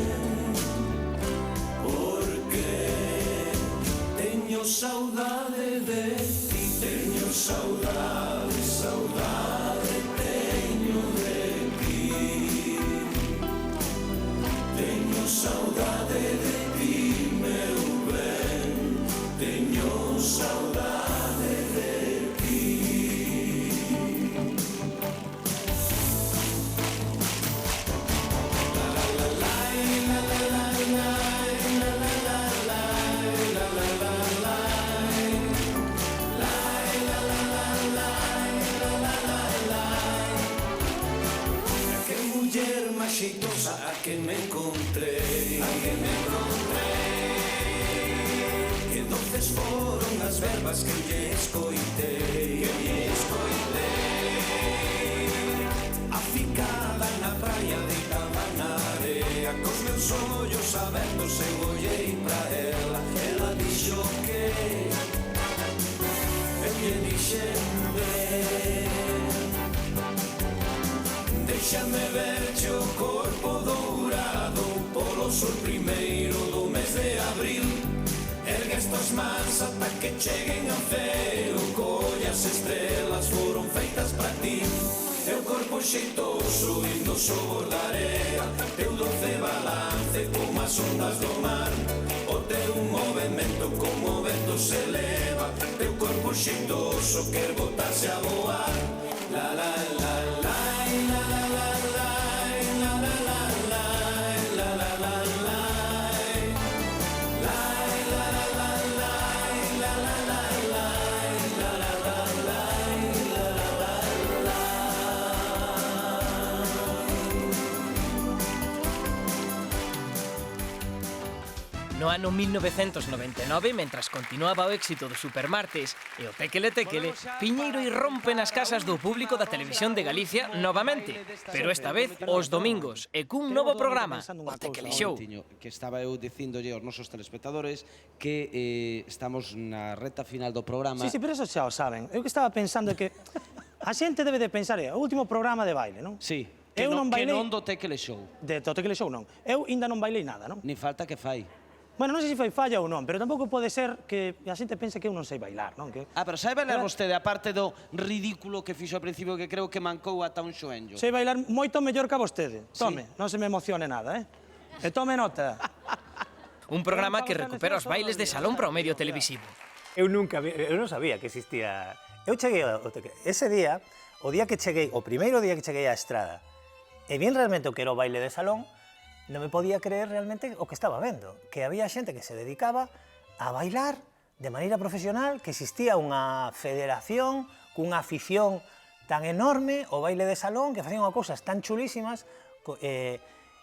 porque teño saudade de ti. Teño saudade, saudade teño de ti. Teño saudade de ti, meu ben. Teño saudade de ti. Que muller máis xeitosa a que me encontrei, a que me encontrei. Que doces foron as verbas que lle escoitei, que lle escoitei. Aficada na praia deitada na area, cos meus ollos abertos eu ollei pra ela. Ela dixo que eu lle dixen ben. Déxame verche o corpo dourado polo sol primeiro do mes de abril. Ergue estas mans ata que cheguen ao ceo, colle as estrelas foron feitas para ti. Teu corpo xeitoso indo sobre a area, teu doce balance como as ondas do mar. O teu movimento como o vento se eleva, teu corpo xeitoso quer botarse a voar. La la la la la la la la la la la la la la la la. No ano 1999, mentras continuaba o éxito do Supermartes e o Téquele Téquele, Piñeiro irrompe nas casas do público da Televisión de Galicia novamente, pero esta vez os domingos e cun novo programa, o Téquele Show. Que estaba eu dicíndolle aos nosos telespectadores que estamos na reta final do programa. Sí, pero eso xa o saben. Eu que estaba pensando que a xente debe de pensar, o último programa de baile, non? Sí, que non do Téquele Show. Do Téquele Show non. Eu ainda non bailei nada, non? Ni falta que fai. Bueno, non sei se foi falla ou non, pero tampouco pode ser que a xente pense que eu non sei bailar, non? Pero sabe bailar vostede, aparte do ridículo que fixo ao principio, que creo que mancou ata un xoenllo? Sei bailar moito mellor que a vostede. Tome, non se me emocione nada, E tome nota. Un programa que recupera os bailes de salón para o medio televisivo. Eu non sabía que existía. Eu cheguei ese día, o primeiro día que cheguei á estrada, e bien realmente o que era o baile de salón, non me podía creer realmente o que estaba vendo, que había xente que se dedicaba a bailar de maneira profesional, que existía unha federación cunha afición tan enorme ao baile de salón, que facían cousas tan chulísimas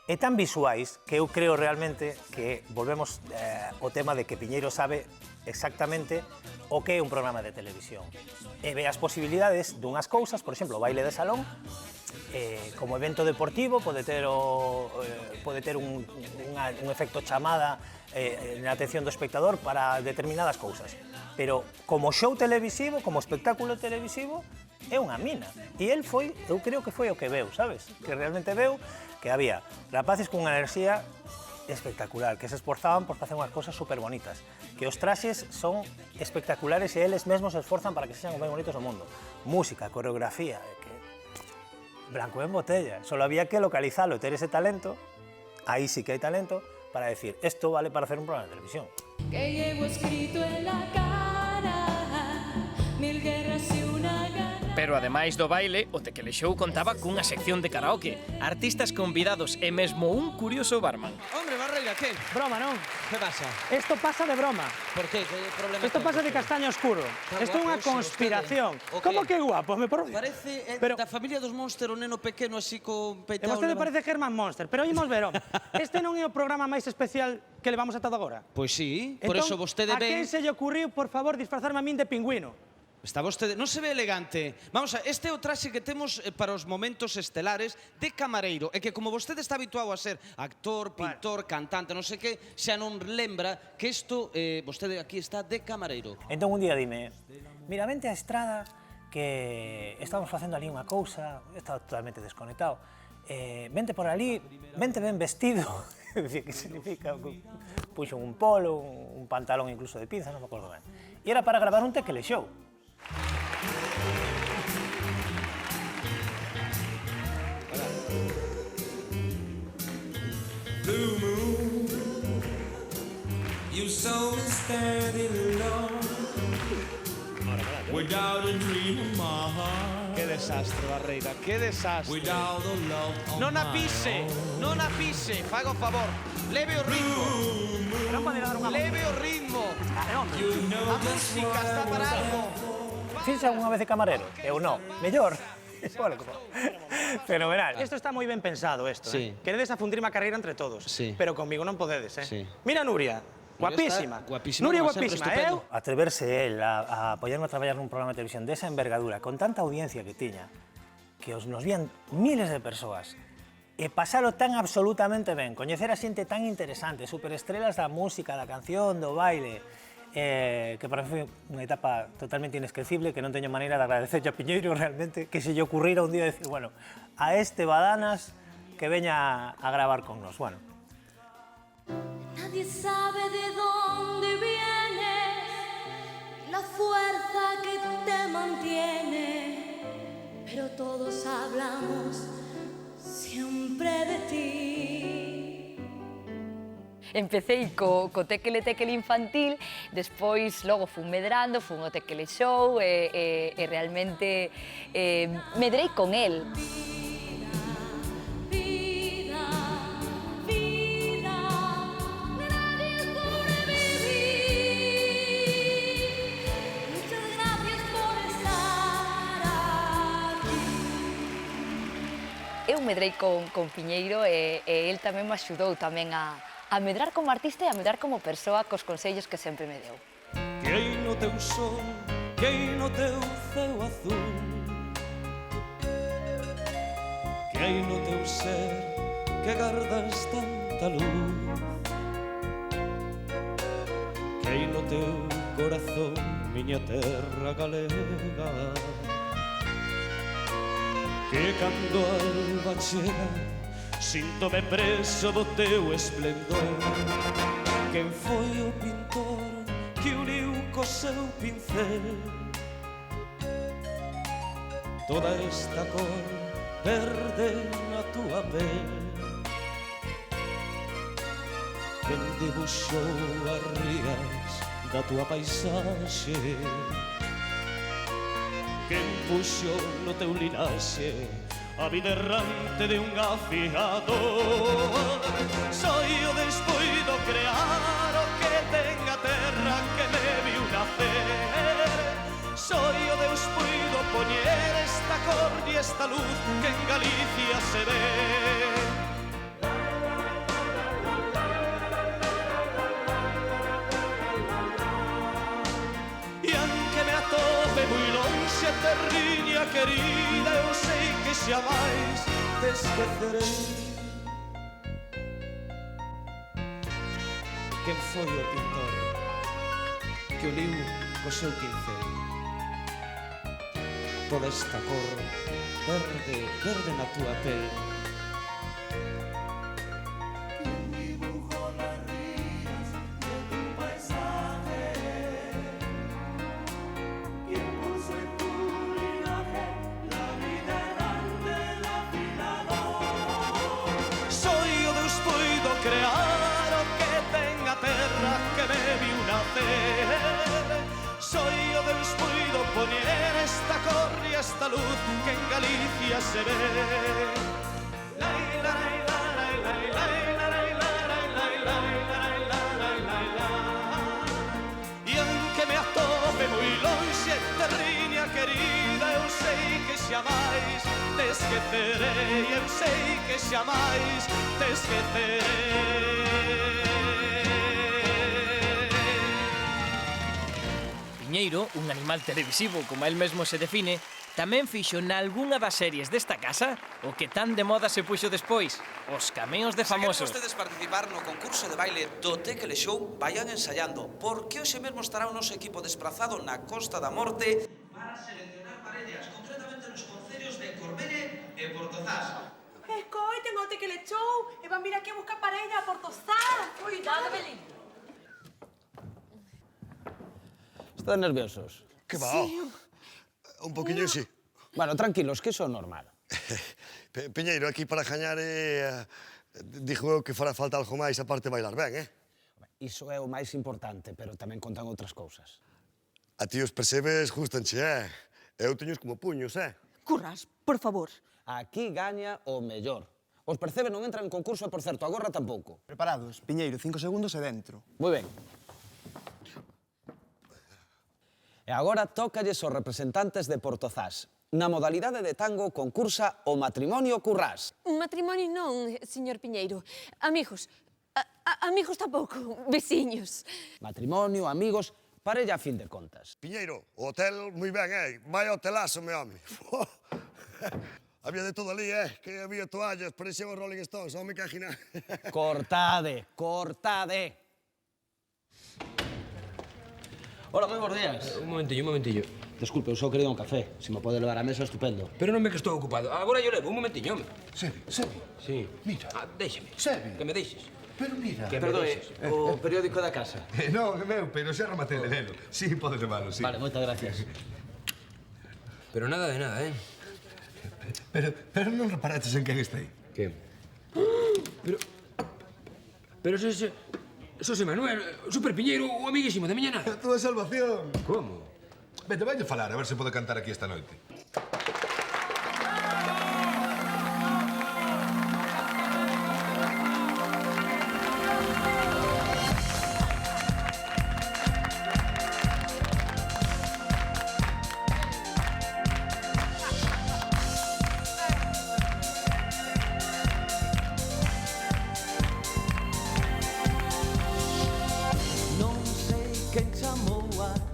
e tan visuais, que eu creo realmente que volvemos ao tema de que Piñeiro sabe exactamente o que é un programa de televisión. E ve as posibilidades dunhas cousas, por exemplo, o baile de salón, como evento deportivo pode ter un efecto chamada na atención do espectador para determinadas cousas, pero como show televisivo, como espectáculo televisivo, é unha mina. E el foi, eu creo que foi o que veu, sabes? Que realmente veu que había rapaces con unha enerxía espectacular, que se esforzaban por facer unhas cousas super bonitas, que os traxes son espectaculares e eles mesmos se esforzan para que sexan os máis bonitos do mundo. Música, coreografía, que blanco en botella. Solo había que localizarlo, tener ese talento, ahí sí que hay talento, para decir, esto vale para hacer un programa de televisión. Que llevo escrito en la cara 1000 guerras y una gana. Pero ademais do baile, o Tequele Show contaba cunha sección de karaoke, artistas convidados e mesmo un curioso barman. Hombre, Barreira, ¿qué? Broma, non? ¿Qué pasa? Esto pasa de broma. ¿Por qué? ¿Qué problema Esto ten pasa de vostede? castaño oscuro. Está Esto é unha guapo, conspiración. vostede. O Como qué? que guapo? Me por... Parece Pero- da familia dos Monster, o neno pequeno así con E peitao. vostede parece Herman Monster, pero oímos ver, home. Este non é o programa máis especial que levamos atado agora. Pois sí, por Entón, eso vostede a quen ven... se lle ocurriu, por favor, disfrazarme a min de pingüino? Está vostede... Non se ve elegante. Vamos a... Este é o traxe que temos para os momentos estelares de camareiro. E que como vostede está habituado a ser actor, pintor, cantante, non sei que, xa non lembra que isto, vostede aquí está de camareiro. Entón un día dime, mira, vente a Estrada, que estamos facendo ali unha cousa, estaba totalmente desconectado, vente por ali, vente ben vestido, dicía, que significa? Puxo un polo, un pantalón incluso de pinza, non me acordo ben. E era para gravar un Tequele Show. Blue moon, you saw me standing alone, without a dream in my heart. Que desastre, Barreira, que desastre. Without a love on Non a my pise, own. non a pise, faga o favor. Leve o ritmo. Leve o ritmo. A música está para algo. Fixa unha vez de camarero? Eu non. Mellor. Bueno, como... Fenomenal. Isto está moi ben pensado, isto. Sí. Queredes afundir unha carreira entre todos. Sí. Pero conmigo non podedes, Sí. Mira Nuria, guapísima. Guapísima, Nuria como sempre, guapísima, estupendo. Atreverse él a apoyarme a traballar nun programa de televisión desa envergadura, con tanta audiencia que tiña, que nos vían miles de persoas, e pasalo tan absolutamente ben, coñecer a xente tan interesante, superestrelas da música, da canción, do baile, que para mí foi unha etapa totalmente inesquecible, que non teño maneira de agradecer a Piñeiro realmente, que se lle ocurrira un día decir, bueno, a este Badanas que veña a gravar con nos. Bueno, Nadie sabe de dónde vienes, la fuerza que te mantiene, pero todos hablamos siempre de ti. Empecé co Tequele infantil, despois logo fun medrando, fun ao Tequele Show e realmente medrei con el. Vida, vida, nadie puede vivir. Muchas gracias por estar aquí. Eu medrei con Piñeiro e el tamén me axudou tamén a medrar como artista e a medrar como persoa cos consellos que sempre me deu. Que hai no teu sol, que hai no teu ceo azul, que hai no teu ser, que gardas tanta luz, que hai no teu corazón, miña terra galega, que cando a alba chega, síntome preso do teu esplendor. Quen foi o pintor que uniu co seu pincel toda esta cor verde na tua pel? Quen dibuixou as rías da tua paisaxe? Quen puxo no teu linaxe a vida errante de un afiador? Soy o despoido crear o que ten a terra que me viu nacer. Soy o despoido poñer esta cor e esta luz que en Galicia se ve. E aunque me atope moi lonxe, terriña querida, eu sei que xa máis te esquecerei. Quen foi o pintor que uniu co seu pincel toda esta cor verde, verde na tua pel? soñar esta cor y esta luz que en Galicia se ve. E aunque me atope moi lonxe, terriña querida, eu sei que xamais te esquecerei, eu sei que xamais te esquecerei. Piñeiro, un animal televisivo como el mesmo se define, tamén fixo nalgunha das series desta casa o que tan de moda se puxo despois, os cameos de famosos. Se queren vostedes participar no concurso de baile do Tekele Show, vayan ensayando, porque hoxe mesmo estará o noso equipo desplazado na Costa da Morte para seleccionar parellas, concretamente nos concellos de Corbelle e Portozás. Escoiten o Tekele Show e van vir aquí a buscar parella a Portozás. Cuidado, Belín. Están nerviosos? Que va? Sí. Un poquillo sí. Bueno, tranquilos, que iso é normal. Piñeiro, aquí para gañar dixo eu que fará falta algo máis aparte de bailar ben, Iso é o máis importante, pero tamén contan outras cousas. A ti os percebes gustanche, Eu teños como puños, Currás, por favor. Aquí gaña o mellor. Os percebe non entran en concurso e, por certo, agora tampouco. Preparados, Piñeiro, 5 segundos e dentro. Moi ben. E agora tócalles os representantes de Portozás. Na modalidade de tango concursa o matrimonio Currás. Matrimonio non, señor Piñeiro. Amigos. Amigos tampouco, veciños. Matrimonio, amigos, parella a fin de contas. Piñeiro, o hotel moi ben, Vai hotelazo, meu home. Había de todo ali, Que había toallas, parecían os Rolling Stones, non me cagina. Cortade, cortade. Hola, moi bons días. Un momentillo. Desculpe, eu só quería un café. Se me pode levar a mesa, estupendo. Pero non me que estou ocupado. Agora yo levo, un momentiño, home. Sebi. Sí. Mira. Déxame. Sebi. Que me deixes. Pero mira. Que me Perdoe, deixes. o periódico da casa. Non, é meu, pero xa rematei de lelo. Sí, podes levarlo, sí. Vale, moitas gracias. Pero nada de nada, Pero non reparaches en quen está aí? Que? Pero ese... Xosé Manuel, Super Piñeiro, o amiguísimo de miña nada. A túa salvación. Como? Vete, vaille falar, a ver se pode cantar aquí esta noite.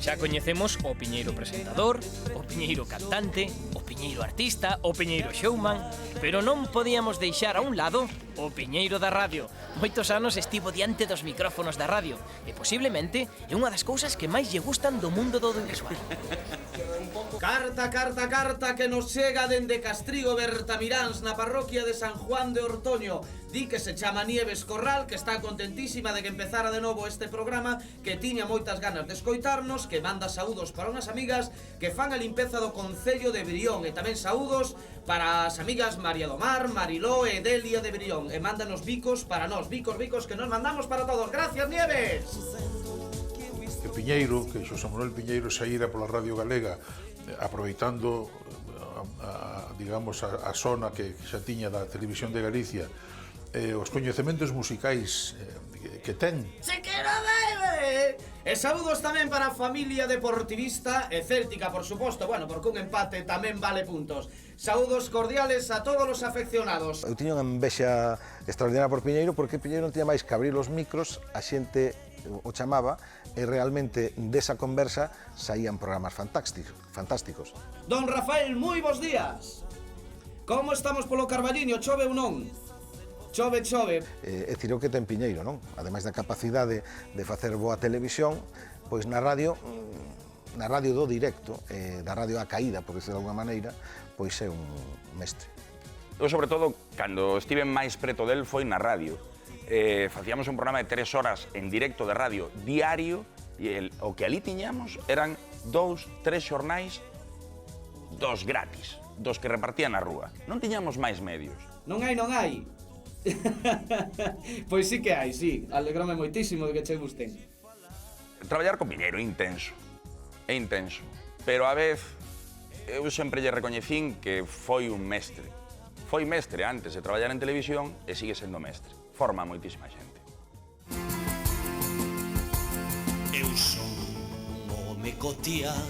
Xa coñecemos o Piñeiro presentador, o Piñeiro cantante, o Piñeiro artista, o Piñeiro showman, pero non podíamos deixar a un lado o Piñeiro da radio. Moitos anos estivo diante dos micrófonos da radio e posiblemente é unha das cousas que máis lle gustan do mundo do audiovisual. Carta que nos chega dende Castrigo Bertamiráns na parroquia de San Juan de Ortoño. Di que se chama Nieves Corral, que está contentísima de que empezara de novo este programa, que tiña moitas ganas de escoitarnos, que manda saúdos para unhas amigas que fan a limpeza do Concello de Brión, e tamén saúdos para as amigas María do Mar, Mariló e Delia de Brión, e mándanos bicos para nós, bicos que nos mandamos para todos. Gracias, Nieves! Que Piñeiro, que Xosé Manuel Piñeiro saíra pola Radio Galega aproveitando digamos a zona que xa tiña da Televisión de Galicia, os coñecementos musicais que ten. Se quero ver! E saúdos tamén para a familia deportivista e céltica, por suposto, bueno, porque un empate tamén vale puntos. Saúdos cordiales a todos os afeccionados. Eu tiña unha envexa extraordinaria por Piñeiro, porque Piñeiro non tiña máis que abrir os micros, a xente o chamaba e realmente desa conversa saían programas fantásticos. Don Rafael, moi bons días. Como estamos polo Carballiño? Chove ou non? Chove. É dicir, o que ten Piñeiro, non? Ademais da capacidade de facer boa televisión, pois na radio do directo, da radio a caída, por decirlo de alguma maneira, pois é un mestre. Eu, sobre todo, cando estive máis preto del, foi na radio. Facíamos un programa de 3 horas en directo de radio diario, e o que ali tiñamos eran 2, 3 xornais, dos gratis, dos que repartían na rúa. Non tiñamos máis medios. Non hai. Pois sí que hai, sí. Alegrome moitísimo de que che gusten. Traballar con Piñeiro é intenso. pero a vez eu sempre lle recoñecín que foi un mestre. Foi mestre antes de traballar en televisión e sigue sendo mestre. Forma moitísima xente. Eu son un home cotián,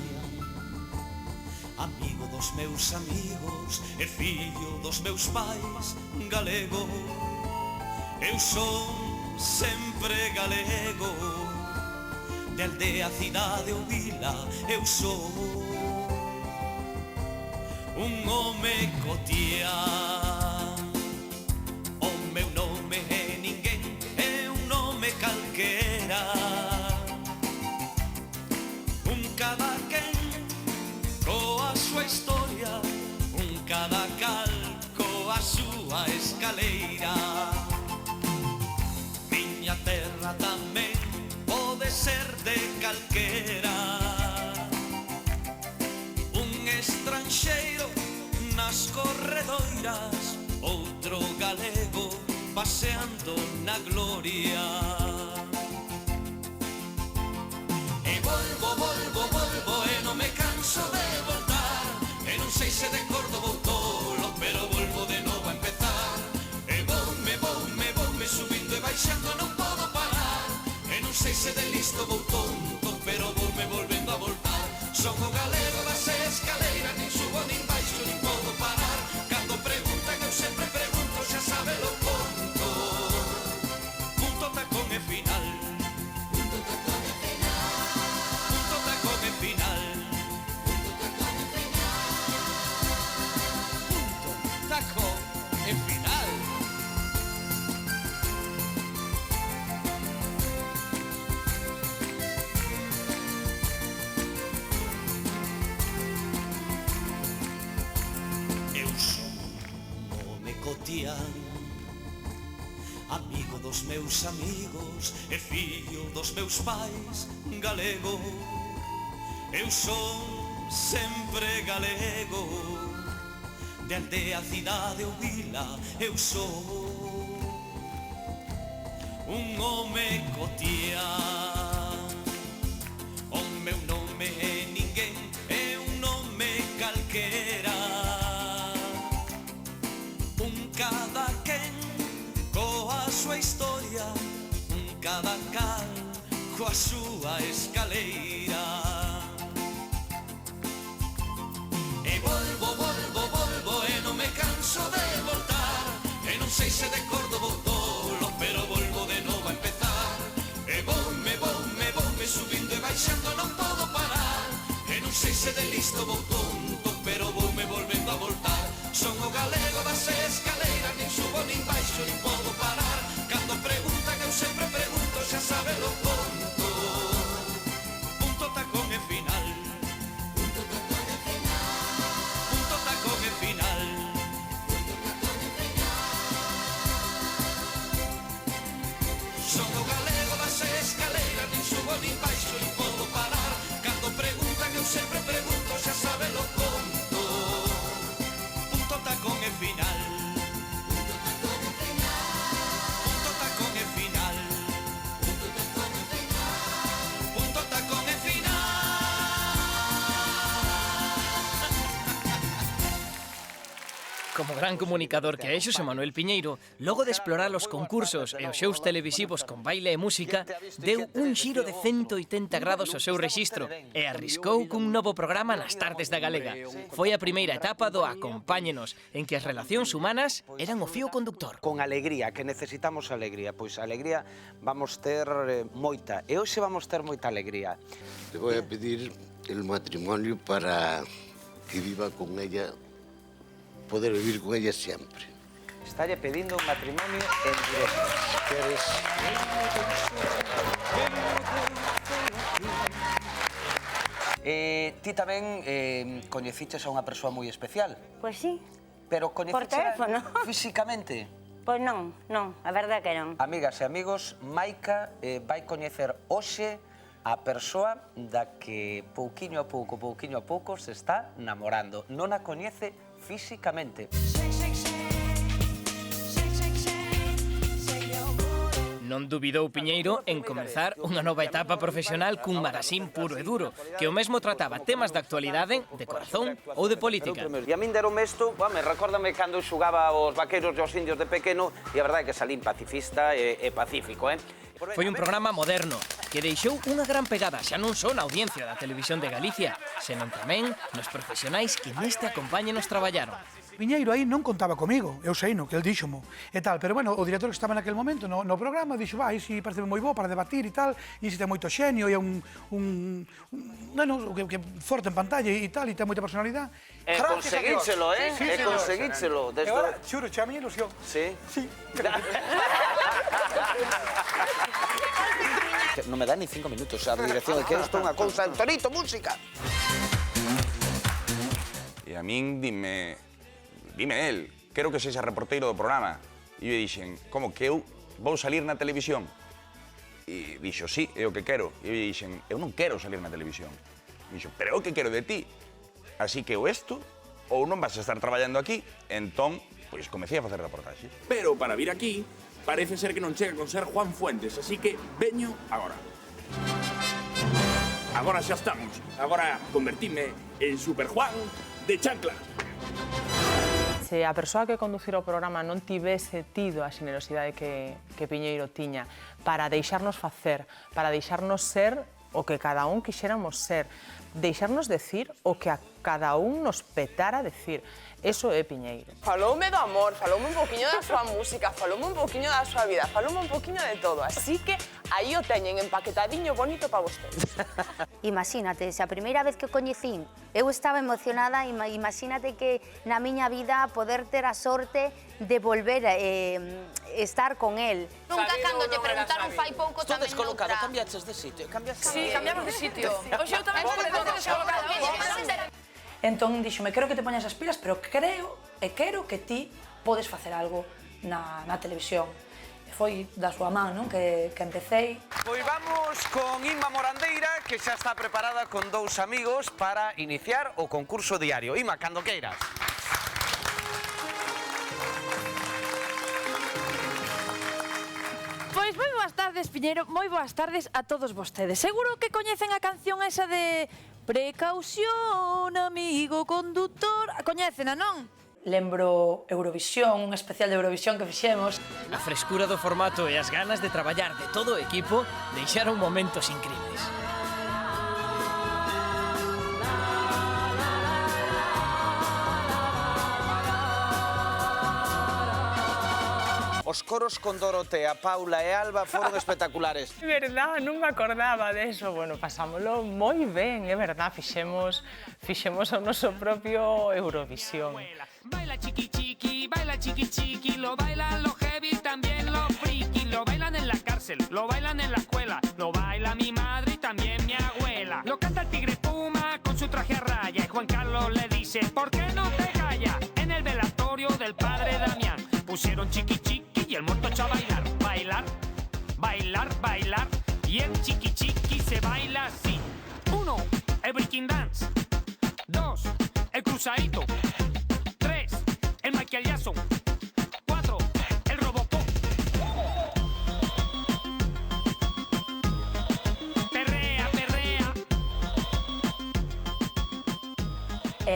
amigo dos meus amigos e fillo dos meus pais, galego. Eu son sempre galego, de aldea, cidade ou vila, eu sou un home cotián. O meu nome é ninguén, é un nome calquera. Un cada quen coa súa historia, un cada cal coa súa escaleira. Miña terra tamén pode ser de calquera. Un estranxeiro nas corredoiras, outro galego paseando na gloria. E volvo, volvo, volvo e non me canso de voltar. E non sei se de cordo vou tolo, pero volvo de novo a empezar. E voume subindo e baixando, non podo parar. E non sei se de listo vou tonto, pero voume volvendo a voltar. Son o galego das escaleiras, nin subo nin baixo, nin podo parar. Cando preguntan eu sempre pregunto, xa sabe lo conto. Punto, tacón e final. Punto, tacón e final. Punto, tacón e final. Punto, tacón e final. Eu son un home cotián, amigo dos meus amigos e fillo dos meus pais, galego. Eu son sempre galego, de aldea, cidade ou vila, eu sou un home cotián. O meu nome é ninguén, é un nome calquera. Un cada quen coa súa historia, un cada cal coa súa escaleira. E volvo, volvo, volvo e non me canso de voltar. E non sei se de cordo vou tolo, pero volvo de novo a empezar. E voume subindo e baixando, non podo parar. E non sei se de listo vou tonto, pero voume volvendo a voltar. Son o galego das escaleiras, nin subo nin baixo, nin podo parar. Cando preguntan eu sempre pregunto, xa sabe lo conto. Punto, tacón e final. Punto, tacón e final. Punto, tacón e final. Punto, tacón e final. Son o galego das escaleiras, nin subo nin baixo, nin podo parar. Cando preguntan eu sempre pregunto, xa sabe lo conto. Punto, tacón e final. Punto, tacón e final. Punto, tacón e final. Punto, tacón e final. Punto, tacón e final. Como gran comunicador que é Xosé Manuel Piñeiro, logo de explorar os concursos e os shows televisivos con baile e música, deu un xiro de 180 grados ao seu rexistro e arriscou cun novo programa nas tardes da Galega. Foi a primeira etapa do Acompáñenos, en que as relacións humanas eran o fío conductor. Con alegría, que necesitamos alegría. Pois alegría vamos ter moita. E hoxe vamos ter moita alegría. Le voy a pedir el matrimonio para que viva con ella, poder vivir con ella siempre. Estalle pedindo un matrimonio en directo. Queres... Ti tamén coñeciches a unha persoa moi especial. Pois sí. Pero Por coñeciches teléfono. físicamente. Pois non, a verdade que non. Amigas e amigos, Maica vai coñecer hoxe a persoa da que pouquiño a pouco se está namorando. Non a coñece físicamente. Non dubidou Piñeiro en comezar unha nova etapa profesional cun magazín puro e duro, que o mesmo trataba temas de actualidade, de corazón ou de política. E a min deronme isto, recórdame cando xugaba aos vaqueros e aos indios de pequeno, e a verdade é que salín pacifista e pacífico, Foi un programa moderno, que deixou unha gran pegada xa non só na audiencia da Televisión de Galicia, senón tamén nos profesionais que neste acompáñenos traballaron. Piñeiro aí non contaba comigo, eu sei no, que el díxomo e tal, pero bueno, o director que estaba naquel momento no programa dixo, vai, si parece moi bo para debatir e tal, e si ten moito xenio e é que forte en pantalla e tal, e ten moita personalidade. E conseguítselo, E conseguítselo. E agora, xuro, xa a mi ilusión. Sí? Sí. Non me dá ni 5 minutos a dirección, que isto é unha cousa, Antonito, música! E a min dime el, quero que sexa reporteiro do programa. E eu dixen, como que eu vou salir na televisión? E dixo, sí, é o que quero. E eu dixen, eu non quero salir na televisión. E dixo, pero é o que quero de ti. Así que ou isto, ou non vas a estar traballando aquí. Entón, pois comecei a facer reportaxe. Pero para vir aquí, parece ser que non chega con ser Juan Fuentes, así que veño agora. Agora xa estamos. Agora convertime en Super Juan de chancla. Se a persoa que conducira o programa non tivese tido a xenerosidade que Piñeiro tiña para deixarnos facer, para deixarnos ser o que cada un quixéramos ser, deixarnos decir o que a cada un nos petara decir. Eso é Piñeiro. Faloume do amor, faloume un poquinho da súa música, faloume un poquinho da súa vida, faloume un poquinho de todo. Así que aí o teñen empaquetadiño bonito para vostedes. Imagínate, se a primeira vez que o coñecín eu estaba emocionada, imagínate que na miña vida poder ter a sorte de volver a estar con el. Nunca cando te preguntaron fai pouco tamén Descolocado, cambiaches de sitio. Sí, cambiamos de sitio. Oxe, eu tamén por descolocado. Entón, díxome, quero que te poñas as pilas, pero creo e quero que ti podes facer algo na televisión. E foi da súa man, non, que empecéi. Pois vamos con Inma Morandeira, que xa está preparada con dous amigos para iniciar o concurso diario. Inma, cando queiras. Pois moi boas tardes, Piñeiro, moi boas tardes a todos vostedes. Seguro que coñecen a canción esa de Precaución, amigo conductor. Coñécena, non? Lembro Eurovisión, un especial de Eurovisión que fixemos. A frescura do formato e as ganas de traballar de todo o equipo deixaron momentos increíbles. Os coros con Dorotea, Paula e Alba foron espectaculares. É verdad, non me acordaba deso. Bueno, pasámoslo moi ben, é verdad, fixemos o noso propio Eurovisión. Baila chiqui chiqui, lo bailan los heavy, también los friki, lo bailan en la cárcel, lo bailan en la escuela, lo baila mi madre y también mi abuela. Lo canta el Tigre Puma con su traje a raya y Juan Carlos le dice, ¿por qué no te callas? En el velatorio del padre Damián pusieron chiqui chiqui y el muerto echó a bailar, bailar, bailar, bailar, y el chiqui chiqui se baila así. 1, el breaking dance. 2, el cruzadito. 3, el Michael Jackson. 4, el Robocop. Perrea, perrea.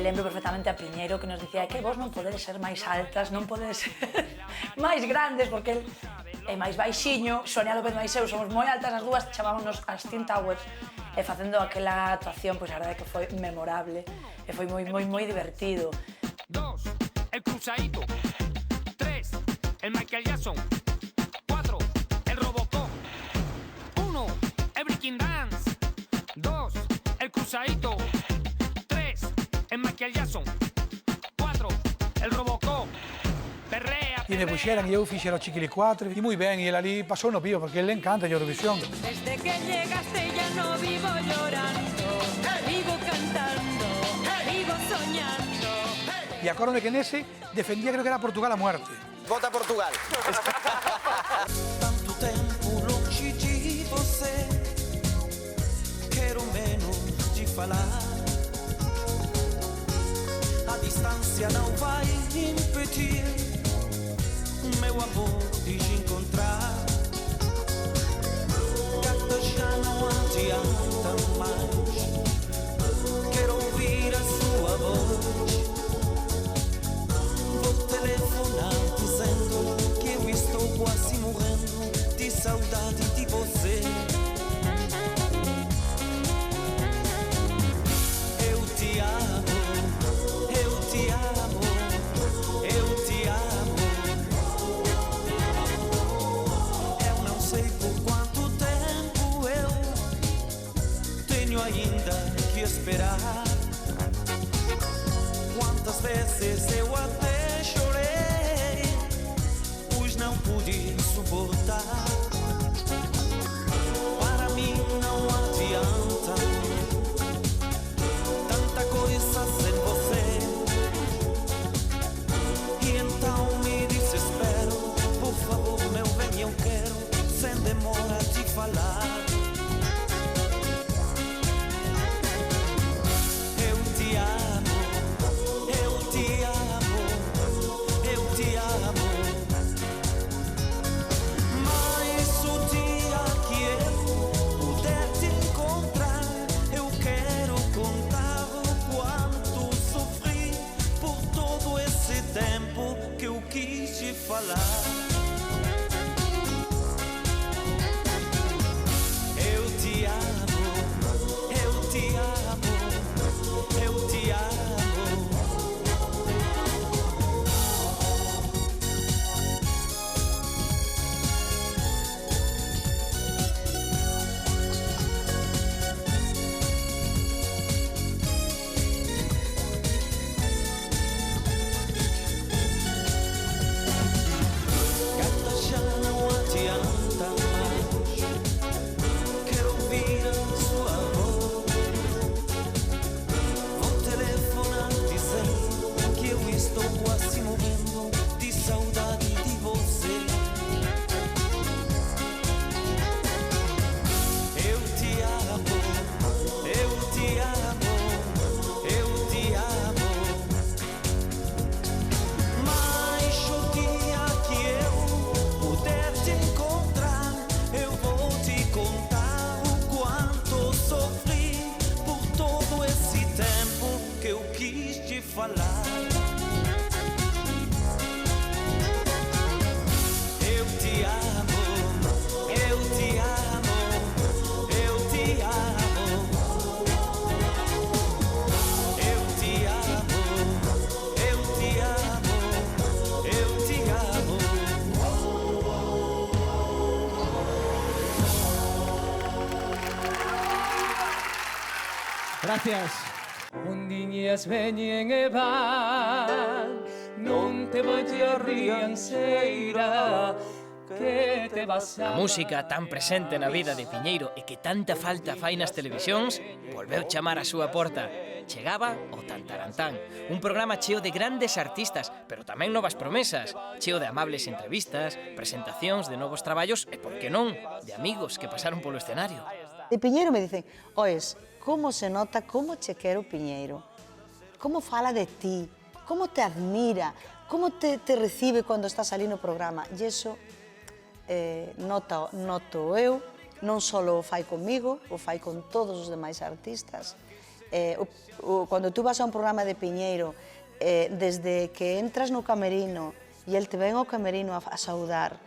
Lembro perfectamente a Piñeiro que nos dicía que vos non podedes ser máis altas, non podedes ser máis grandes, porque el é máis baixiño, Sonia López máis eu, somos moi altas as dúas, chamámonos as Teen Towers, e facendo aquela actuación, pois a verdade que foi memorable, e foi moi divertido. 2, el cruzadito. 3, el Michael Jackson. 4, el Robocop. 1, el breaking dance. 2, el cruzadito. 3, el Michael Jackson. 4, el Robocop. Perrea, E me puxeran e eu fixera o Chiquilicuatre e moi ben, e ele ali pasou no pío, porque ele encanta a Eurovisión. Desde que llegaste ya no vivo llorando, vivo cantando, vivo soñando. E acórdame que nese defendía, creo que era Portugal a muerte. Vota Portugal. Tanto tempo longe de você, quero menos de falar. A distância não vai impedir meu amor de te encontrar. adianta mais. Quero ouvir a sua voz. Vou telefonar dizendo que eu estou quase morrendo de saudade de você. Eu te amo, eu te amo, eu te amo. Eu não sei por quanto tempo eu tenho ainda que esperar. Quantas vezes eu até chorei, pois não pude suportar. Para mim não adianta tanta coisa sem você. E então me desespero. Por favor, meu bem, eu quero sem demora te falar. Eu te amo, eu te amo, eu te amo. Mas o dia que eu puder te encontrar, eu quero contar o quanto sofri por todo esse tempo que eu quis te falar. Eu te amo, eu te amo, eu te amo. Gata, já não adianta mais. Quero ouvir a sua voz. Vou telefonar dizendo que eu estou quase morrendo de saudade de você. Eu te amo, eu te amo, eu te amo. Mas o dia que eu puder te encontrar, eu vou te contar o quanto sofri por todo esse tempo que eu quis te falar. Eu te amo, eu te amo, eu te amo. Eu te amo, eu te amo, eu te amo. Gracias. Ondiñas veñen e van, non te vaya rianceira, que te vas A música tan presente na vida de Piñeiro e que tanta falta fai nas televisións volveu chamar a súa porta. Chegaba o Tantarantán, un programa cheo de grandes artistas, pero tamén novas promesas, cheo de amables entrevistas, presentacións de novos traballos e, por que non, de amigos que pasaron polo escenario. De Piñeiro me dicen, oes, como se nota, como che quero Piñeiro, como fala de ti, como te admira, como te recibe cando estás ali no programa. E iso noto eu, non só o fai comigo, o fai con todos os demais artistas. Cando tú vas a un programa de Piñeiro, desde que entras no camerino e el te ven ao camerino a saudar,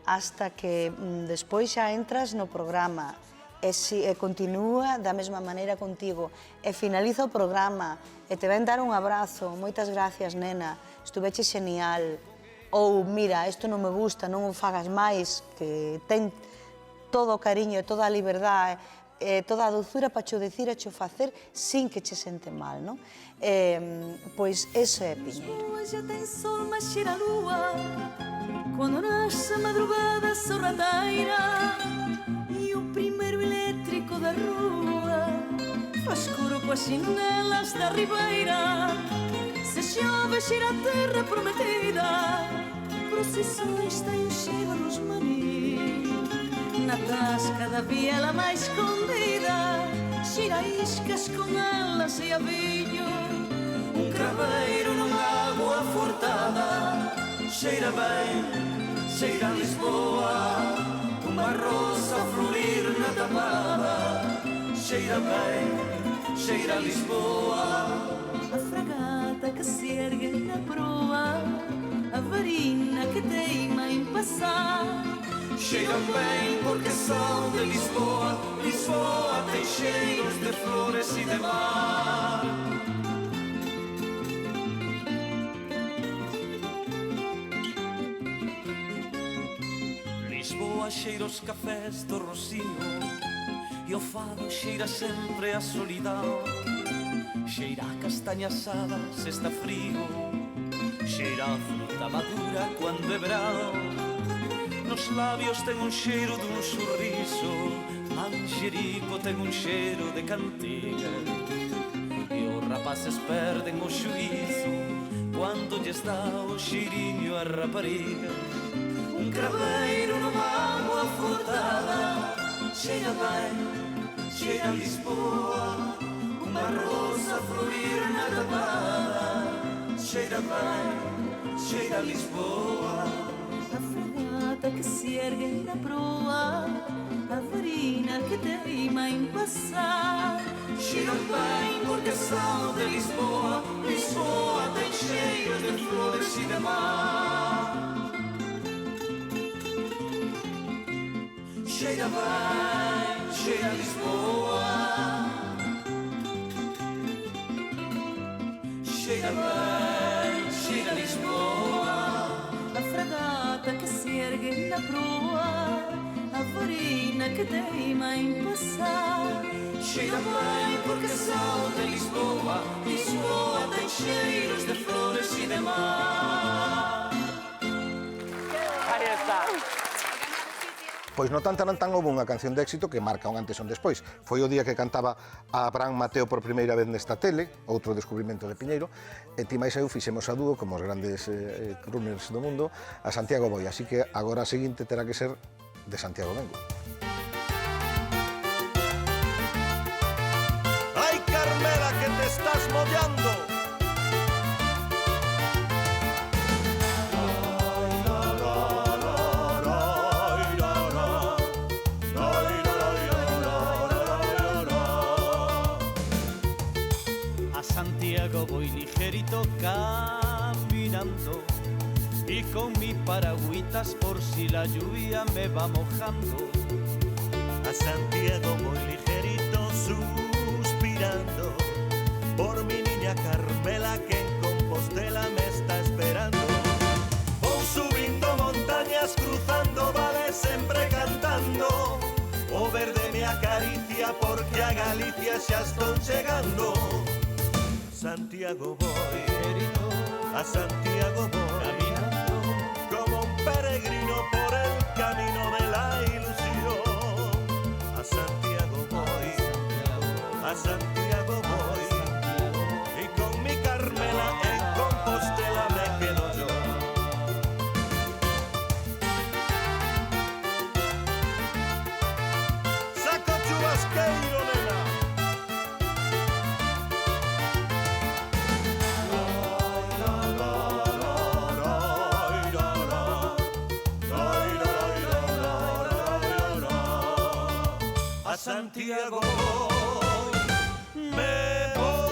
hasta que despois xa entras no programa, e continúa da mesma maneira contigo, e finaliza o programa, e te ven dar un abrazo, moitas gracias, nena, estuveche genial, ou, mira, isto non me gusta, non o fagas máis, que ten todo o cariño e toda a liberdade, toda a dulzura para cho dicir e cho facer sin que che sente mal, non? Pois eso é Piñeiro. Já tem sol, mas cheira a lua, quando nasce a madrugada sorrateira e o primeiro elétrico da rua faz coro com as chinelas da ribeira. Se chove, cheira a terra prometida, procissões têm o cheiro a rosmarim. Na tasca da viela mais escondida, cheira a iscas com elas e a vinho. Um craveiro numa água furtada, cheira bem, cheira a Lisboa. Uma rosa a florir na tapada, cheira ben, cheira a Lisboa. A fragata que se ergue na proa, a varina que teima em passar. Cheiram bem porque são de Lisboa. Lisboa tem cheiros de flores e de mar. Lisboa cheira os cafés do Rocinho e o fado cheira sempre a solidão. Cheira a castanha assada se está frio, cheira a fruta madura quando é verão. Nos lábios tem um cheiro de um sorriso, manjerico tem um cheiro de cantiga. E os rapazes perdem o juízo quando lhes dá o cheirinho a rapariga. Um craveiro numa água furtada, cheira bem, cheira a Lisboa. Uma rosa a florir na tapada, cheira bem, cheira a Lisboa. Que se ergue na proa, a varina que teima em passar. Cheiram bem porque são de Lisboa. Lisboa tem cheiros de flores e de mar. Cheira bem, cheira a Lisboa. Cheira bem, cheira a Lisboa. A fragata que se ergue na proa, a varina que teima em passar. Cheira bem porque são de Lisboa. Lisboa tem cheiros de flores e de mar. Aí está. Pois no Tan Tan Tan houve unha canción de éxito que marca un antes e un despois. Foi o día que cantaba a Abraham Mateo por primeira vez nesta tele, outro descubrimento de Piñeiro, e ti máis eu fixemos a dúo como os grandes crooners do mundo a Santiago Boi, así que agora a seguinte terá que ser de Santiago Bengo. Ay, Carmela, que te estás mollando. Santiago voy ligerito caminando y con mi paragüitas por si la lluvia me va mojando. A Santiago voy ligerito suspirando por mi niña Carmela que en Compostela me está esperando. Voy subindo montañas, cruzando vales, siempre cantando. O verde me acaricia porque a Galicia xa estou chegando. Santiago voy, a Santiago voy, caminando como un peregrino por el camino de la ilusión. A Santiago voy, a Santiago voy, y con mi Carmela en Compostela me quedo yo. Saco chubasqueiro, nena. Santiago me voy.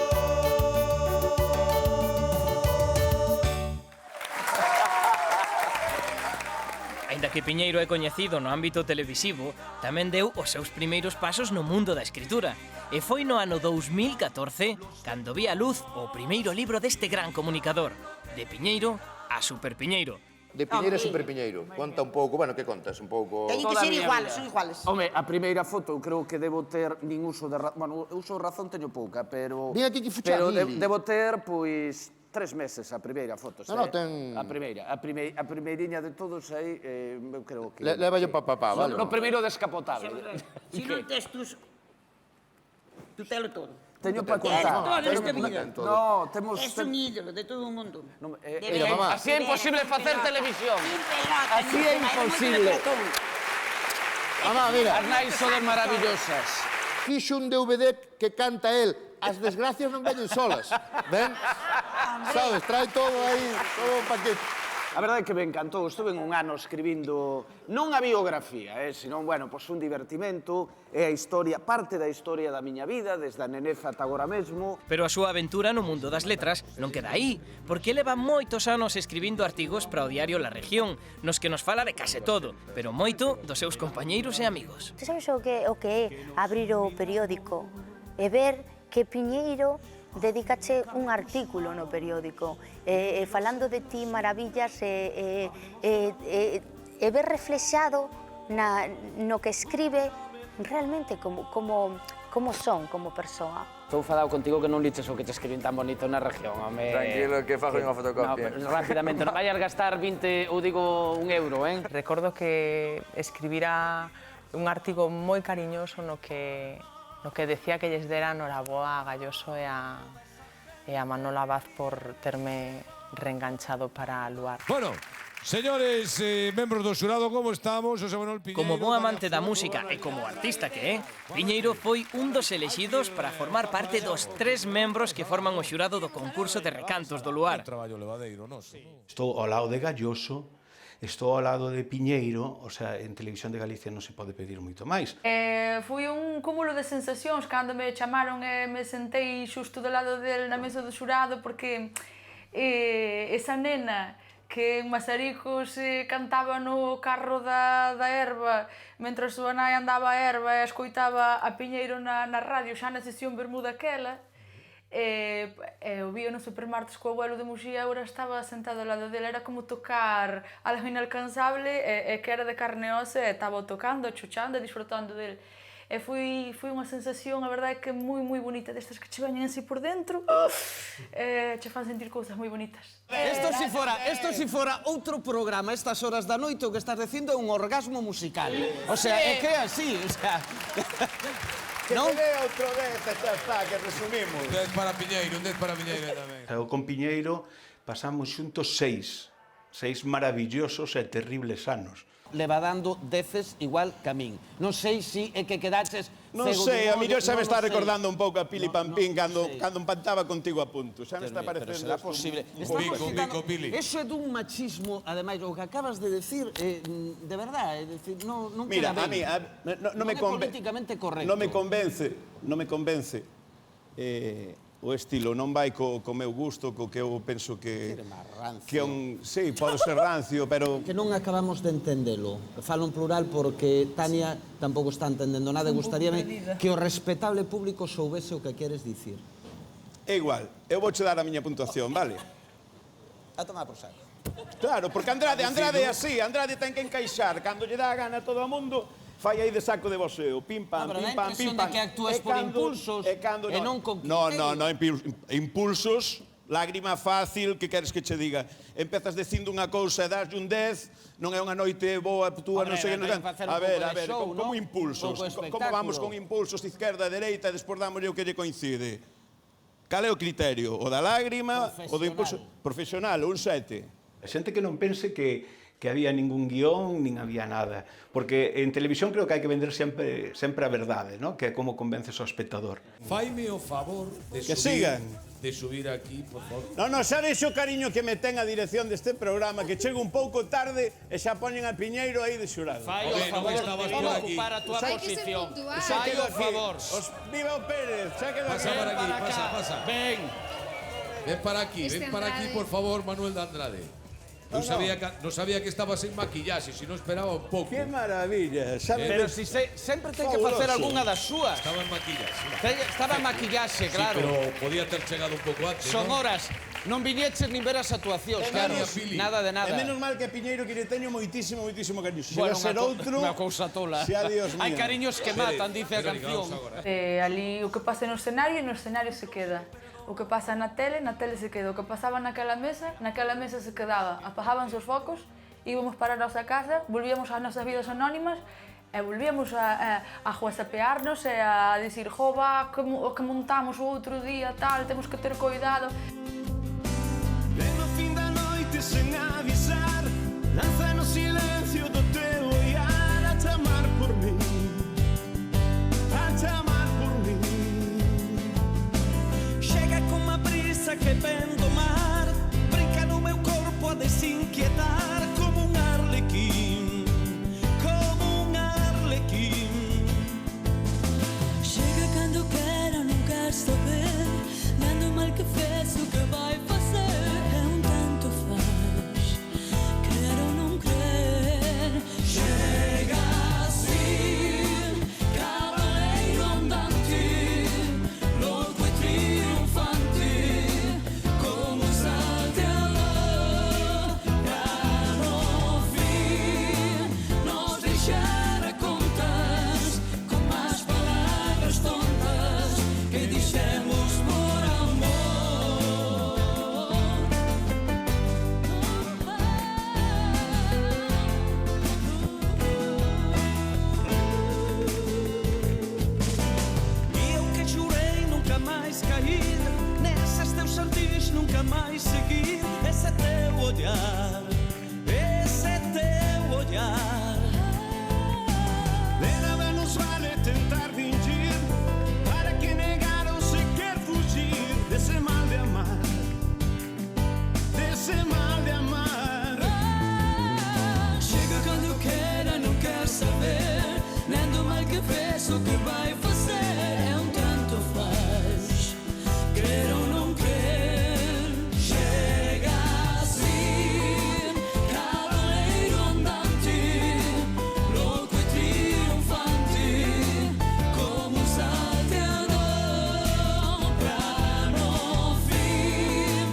Aínda que Piñeiro é coñecido no ámbito televisivo, tamén deu os seus primeiros pasos no mundo da escritura. E foi no ano 2014 cando vi a luz o primeiro libro deste gran comunicador, de Piñeiro a Super Piñeiro. De Piñeiro a Super Piñeiro. Conta un pouco, bueno, que contas? Un pouco... Teñen que ser iguales, son iguales. Home, a primeira foto eu creo que debo ter nin uso de razón. Bueno, uso de razón teño pouca, pero... Mira ti que fucha pero Lili. debo ter, pois, 3 meses a primeira foto. No, ten... A primeiriña de todos aí, eu creo que... Leva yo pa papá, vale? No primeiro descapotable. Si non tes tus... Tu telo todo. Teño para contar. Todo nesta vida. No, temos... Es un ídolo de todo o mundo. Así é imposible facer televisión. Así é imposible. Mamá, mira. As nais son maravillosas. Fixo un DVD que canta él. As desgracias non veñen solas. Ven? Sabes, trae todo aí, todo o paquete. A verdade é que me encantou, estuve un ano escribindo non a biografía, senón, bueno, pois un divertimento, é a historia, parte da historia da miña vida, desde a neneza ata agora mesmo. Pero a súa aventura no mundo das letras non queda aí, porque leva moitos anos escribindo artigos para o diario La Región, nos que nos fala de case todo, pero moito dos seus compañeiros e amigos. Tú sabes o que é abrir o periódico e ver que Piñeiro dedicache un artículo no periódico falando de ti maravillas e ver reflexado no que escribe realmente como son como persoa. Estou enfadado contigo que non liches o que te escribín tan bonito na región, home. Tranquilo, que fago unha fotocopia. No, rápidamente, non vayas gastar 20 ou digo un euro, Recordo que escribira un artigo moi cariñoso no que decía que lles dera noraboa a Galloso e a Manola Vaz por terme reenganchado para Luar. Bueno, señores, membros do xurado, como estamos? José Manuel Piñeiro... Como bo amante da música e como artista que é, Piñeiro foi un dos elexidos para formar parte dos 3 membros que forman o xurado do concurso de recantos do Luar. Estou ao lado de Galloso, estou ao lado de Piñeiro, o sea, en Televisión de Galicia non se pode pedir moito máis. Foi un cúmulo de sensacións cando me chamaron e me sentei xusto do lado del na mesa do xurado porque esa nena que en Mazaricos cantaba no carro da erva mentras súa nai andaba a erva e escoitaba a Piñeiro na radio xa na sesión Bermuda aquela. Eu vía no supermartes co abuelo de Muxía, agora estaba sentado ao lado dele, era como tocar algo inalcanzable que era de carne e osa, e estaba tocando, chuchando e disfrutando dele. Foi unha sensación, a verdade, que moi bonita, destas que che veñen así por dentro, che fan sentir cousas moi bonitas. Esto si fora outro programa estas horas da noite, o que estás dicindo é un orgasmo musical. O sea, é que é así, o sea... Que se ve outra vez, xa está, que resumimos. Un 10 para Piñeiro tamén. Eu con Piñeiro pasamos xuntos 6 maravillosos e terribles anos. Leva dando deces igual que a min. Non sei se é que quedaches Non sei, a millor xa me está recordando un pouco a Pili Pampín cando empantaba contigo a punto. Xa me está parecendo... Pero será posible. Pili. Eso é dun machismo, ademais, o que acabas de decir, de verdade, non queda ben. Mira, a mí, non é políticamente correcto. Non me convence o estilo, non vai co meu gusto, co que eu penso que é un... Sí, pode ser rancio, pero... Que non acabamos de entendelo. Falo en plural porque Tania tampouco está entendendo nada. Gustaríame que o respetable público soubese o que queres dicir. É igual, eu vouche dar a miña puntuación, vale? A tomar por saco. Claro, porque Andrade é así, Andrade ten que encaixar. Cando lle dá a gana a todo o mundo, fai aí de saco de voseo, pim pam, pim pam, pim pam. Que actúas por impulsos e non con criterio. No, impulsos, lágrima fácil, que queres que che diga? Empezas dicindo unha cousa e daslle un 10, non é unha noite boa, túa, non sei que... A ver, como impulsos? Como vamos con impulsos de izquierda a dereita e despois dámoslle o que lle coincide? Cal é o criterio? O da lágrima, o do impulso? Profesional, un 7. A xente que non pense que había ningún guión, nin había nada. Porque en televisión creo que hai que vender sempre a verdade, ¿no? Que é como convences ao espectador. Faime o favor de subir aquí, por favor. Non, sabes o cariño que me ten a dirección deste programa, que chego un pouco tarde e xa poñen a Piñeiro aí de xurado. Fai o favor de ocupar a tua posición. Fai o favor. Viva o Pérez, xa quedo aquí. Pasa para aquí, pasa. Ven. Ven para aquí, por favor, Manuel de Andrade. Non sabía que estaba sin maquillaxe, se non esperaba un pouco. Que maravilla. Pero si sempre ten que facer algunha das súas. Estaba en maquillaxe. Estaba en maquillaxe, claro. Sí, pero podía ter chegado un pouco antes, Son horas. Non viñeches nin ver as actuacións, claro. Nada de nada. É menos mal que a Piñeiro que lle teño moitísimo cariño. Se vai ser outro... Unha cousa tola. Xa, Dios mío. Hai cariños que matan, dice a canción. Ali o que pasa no escenario se queda. O que pasa na tele se queda. O que pasaba naquela mesa se quedaba. Apagábanse os focos, íbamos para a nosa casa, volvíamos ás nosas vidas anónimas e volvíamos a whatsappearnos e a dicir jova, o que montamos o outro día, tal, temos que ter cuidado. Ven no fin da noite sen avisar, lanza no silencio do teu olhar a chamar por mí, Chega com uma brisa que vem do mar, brinca no meu corpo a desinquietar. esquece o que vai fazer, é um tanto faz, quer ou não quer, chega assim, cavaleiro andante, louco e triunfante, como um salteador, pra no fim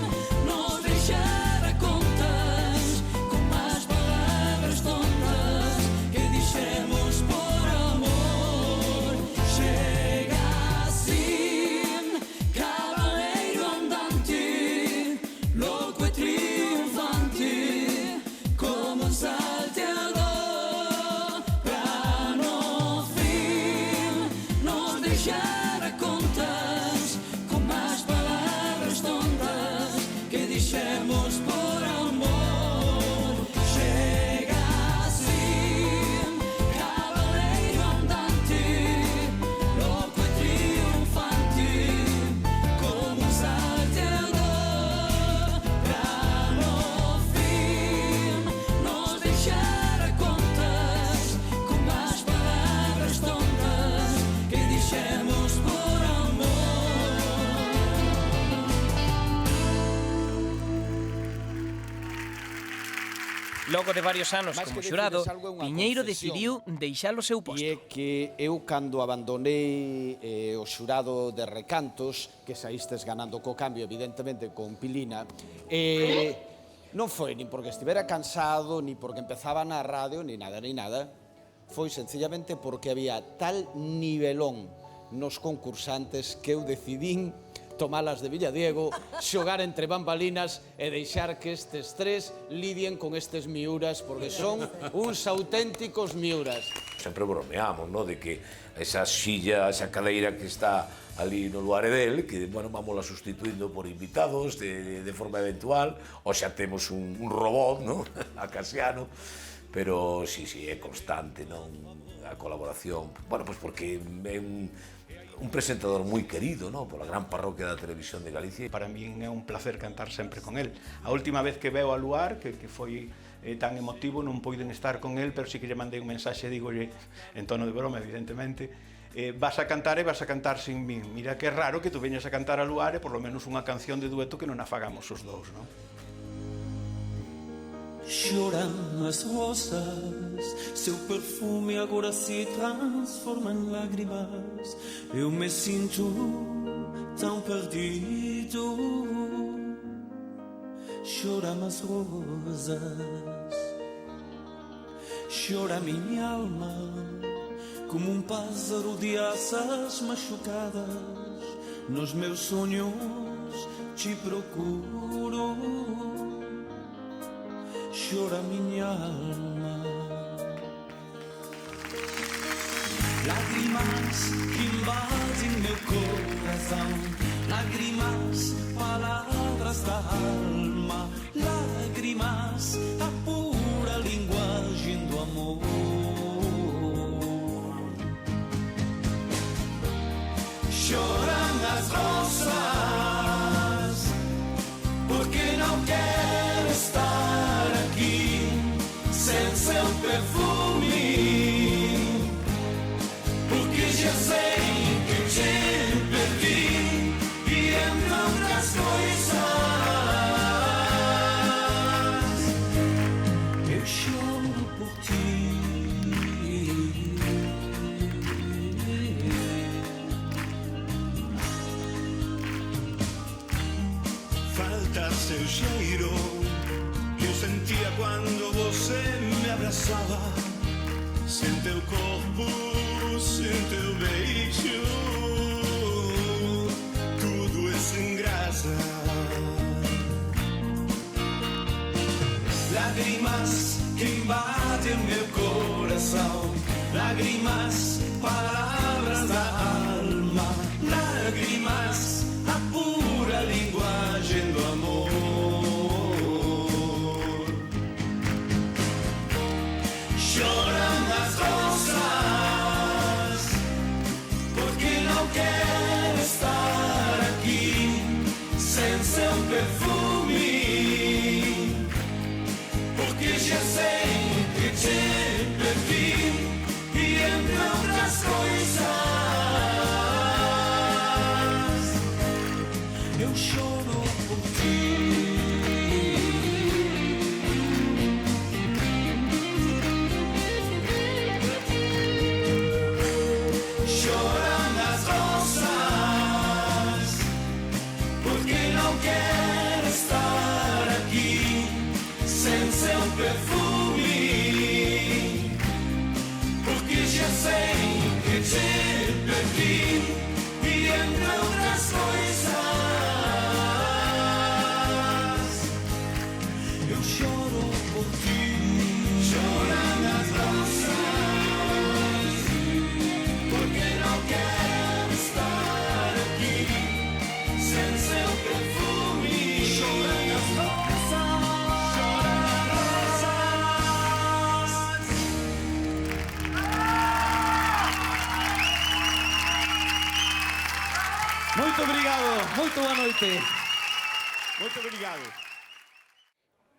nos deixar a contas, com mais palavras tontas que dissemos por amor. Chega assim, cavaleiro andante, louco e triunfante, como um salteador, pra no fim nos deixar a contas, com mais palavras tontas que dissemos por amor. Chega assim, cavaleiro andante, louco e triunfante, como um salteador, pra no fim nos deixar a contas, com mais palavras tontas que dissemos por amor. Logo de varios anos Máis como que xurado, decides algo é unha Piñeiro concesión. decidiu deixar o seu posto. E é que eu, cando abandonei o xurado de recantos, que saístes ganando co cambio, evidentemente, con Pilina, non foi nin porque estivera cansado, ni porque empezaba na radio, ni nada. Foi sencillamente porque había tal nivelón nos concursantes que eu decidín tomalas de Villadiego, xogar entre bambalinas e deixar que estes tres lidien con estes miuras, porque son uns auténticos miuras. Sempre bromeamos, ¿no?, de que esa silla, esa cadeira que está ali no lugar del, que, bueno, vámola sustituindo por invitados de forma eventual, ou xa temos un robot, ¿no?, a Casiano, pero sí, é constante, non?, a colaboración, bueno, pois porque é un presentador moi querido, ¿no?, pola gran parroquia da Televisión de Galicia. Para min é un placer cantar sempre con el. A última vez que veo a Luar, que foi tan emotivo, non poiden estar con el, pero sí que lle mandei un mensaxe, digolle, en tono de broma, evidentemente, vas a cantar e vas a cantar sin min. Mira que é raro que tú veñas a cantar a Luar e por lo menos unha canción de dueto que non a fagamos os dous, non? Choram as rosas, seu perfume agora se transforma em lágrimas. Eu me sinto tão perdido. Choram as rosas, chora minha alma, como um pássaro de asas machucadas. Nos meus sonhos te procuro. Chora minha alma, lágrimas que invadem meu coração, lágrimas, palavras da alma, lágrimas, a pura linguagem do amor. Choram as rosas, porque não quero estar aqui sem seu perfume, porque já sei que te perdi e entre outras coisas eu choro por ti. Falta seu cheiro que eu sentia quando você me abraçava, sem teu corpo, sem teu beijo, tudo é sem graça. Lágrimas que invadem meu coração, lágrimas, palavras da alma, lágrimas, a pura linguagem do amor. Choram as rosas, porque não quero estar aqui sem seu perfume, porque já sei que te perdi e entre outras coisas perfumi, porque já sei que te perdi e entre outras coisas eu choro por ti, choram as rosas, porque não quero estar aqui sem seu perfume. Choram as rosas, choram as rosas. Moito obrigado, moito boa noite. Moito obrigado.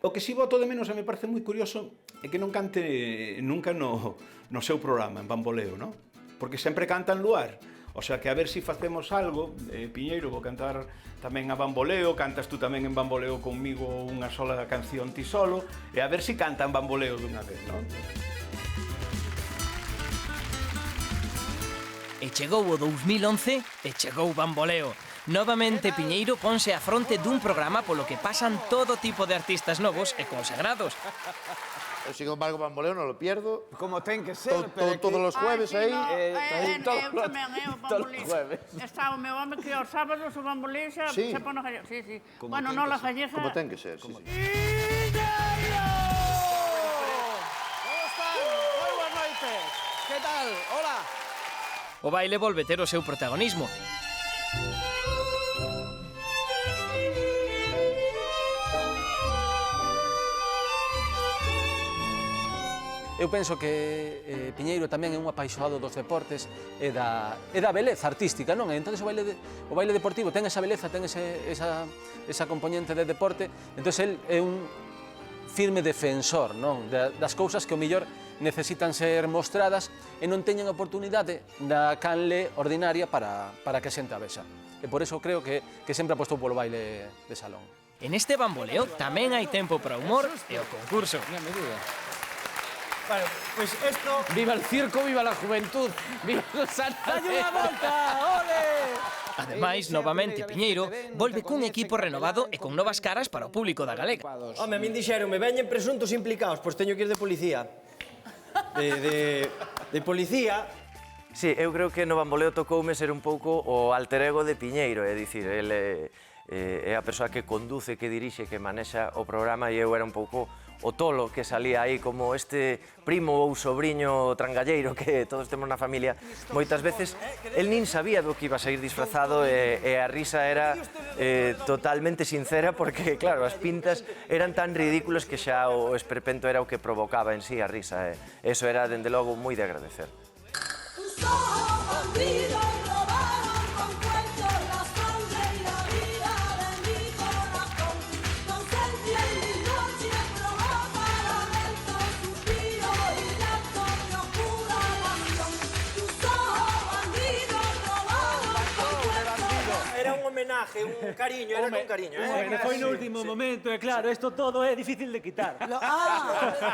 O que si boto de menos e me parece moi curioso é que non cante nunca no seu programa, en Bamboleo, non? Porque sempre canta en Luar. O sea que a ver si facemos algo, Piñeiro, vou cantar tamén a Bamboleo, cantas tú tamén en Bamboleo conmigo unha sola canción ti solo, e a ver si canta en Bamboleo dunha vez, non? E chegou o 2011 e chegou Bamboleo. Novamente Piñeiro ponse á fronte dun programa polo que pasan todo tipo de artistas novos e consagrados. Eu, sin embargo, Bamboleo non lo pierdo. Como ten que ser, Todos los jueves aí. Eu tamén, o Bamboleo. Está o meu home que aos sábados o Bamboleo xa pon a gallega. Sí, sí. Bueno, non la gallega. Como ten que ser, sí. Como están? Moi boas noites. Que tal? Hola. O baile volve ter o seu protagonismo. Eu penso que Piñeiro tamén é un apaixonado dos deportes e da beleza artística, non? Entón o baile deportivo ten esa beleza, ten esa componente de deporte, entón el é un firme defensor, non? Das cousas que o mellor necesitan ser mostradas e non teñen oportunidade na canle ordinaria para que a xente a vexa. E por iso creo que sempre apostou polo baile de salón. En este Bamboleo tamén hai tempo para o humor e o concurso. Bueno, pues esto... Viva el circo, viva la juventud, viva los ¡Dale unha volta! ¡Ole! Ademais, novamente Piñeiro volve cun equipo renovado e con novas caras para o público da Galega. Home, a min dixeronme, veñen presuntos implicados, pois teño que ir de policía. De policía. Sí, eu creo que no Bamboleo tocoume ser un pouco o alter ego de Piñeiro, é dicir, ele é a persoa que conduce, que dirixe, que manexa o programa e eu era un pouco o tolo que salía aí como este primo ou sobriño trangalleiro que todos temos na familia. Moitas veces el nin sabía do que iba a sair disfrazado e a risa era totalmente sincera porque, claro, as pintas eran tan ridículos que xa o esperpento era o que provocaba en sí a risa. Eso era, dende logo, moi de agradecer. homenaje, un cariño, era con cariño. Foi no último momento, e claro, esto todo é difícil de quitar.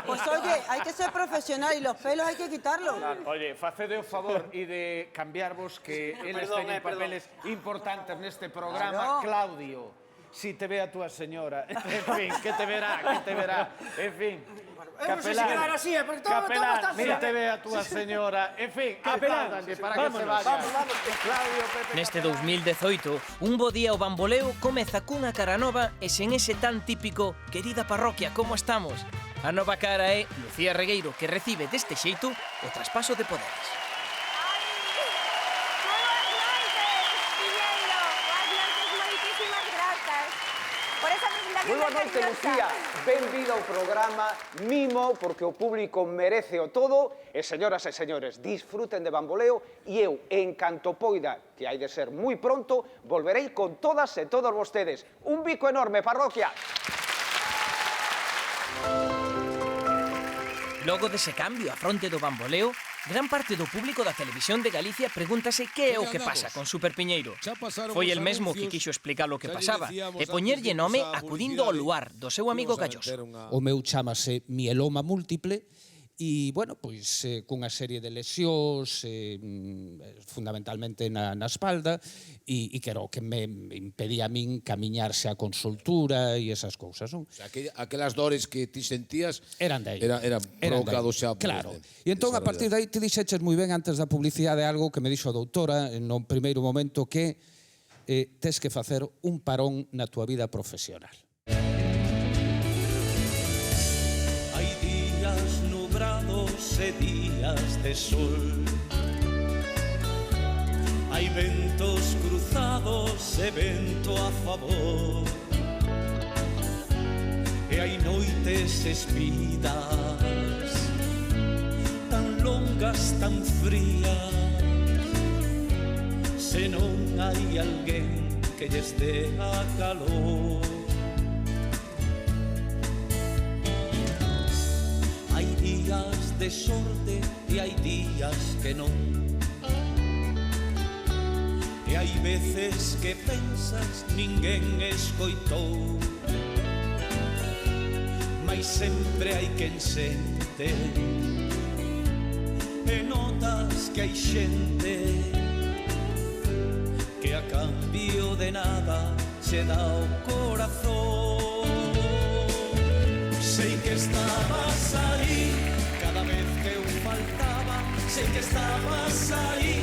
Pues oye, hay que ser profesional y los pelos hay que quitarlos. Oye, facede o favor e de cambiarvos que eles teñen papeles importantes neste programa. Claudio, si te ve a túa señora, en fin, que te verá, en fin. Capelán, Capelán, si te ve a túa señora, en fin, Capelán, para que se vaya. Neste 2018, un bo día o Bamboleo comeza cunha cara nova e sen ese tan típico "querida parroquia, como estamos?". A nova cara é Lucía Regueiro, que recibe deste xeito o traspaso de poderes. Moi boa noite, Lucía. Benvida ao programa Mimo, porque o público merece o todo. E, señoras e señores, disfruten de Bamboleo e eu, en canto poida, que hai de ser moi pronto, volverei con todas e todos vostedes. Un bico enorme, parroquia. Logo dese cambio a fronte do Bamboleo, gran parte do público da televisión de Galicia pregúntase que é o que pasa con Super Piñeiro. Foi el mesmo que quixo explicar o que pasaba e poñerlle nome acudindo ao luar do seu amigo Galloso. O meu chamase mieloma múltiple E, bueno, pois, cunha serie de lesións, fundamentalmente na espalda, e que era o que me impedía a min camiñarse a consultura e esas cousas, non? O sea, aquelas dores que ti sentías eran de aí. Eran provocados xa por... Claro. E entón, a partir de aí, te dixeches moi ben antes da publicidade algo que me dixo a doutora no primeiro momento, que tes que facer un parón na túa vida profesional. Hai días nubrados e días de sol, hai ventos cruzados e vento a favor, e hai noites espidas tan longas, tan frías, se non hai alguén que lles dé a calor. Hai días de sorte e hai días que non, e hai veces que pensas ninguén escoitou, mais sempre hai quen sente, e notas que hai xente que a cambio de nada se dá o corazón. Sei que estabas aí cada vez que eu faltaba, sei que estabas aí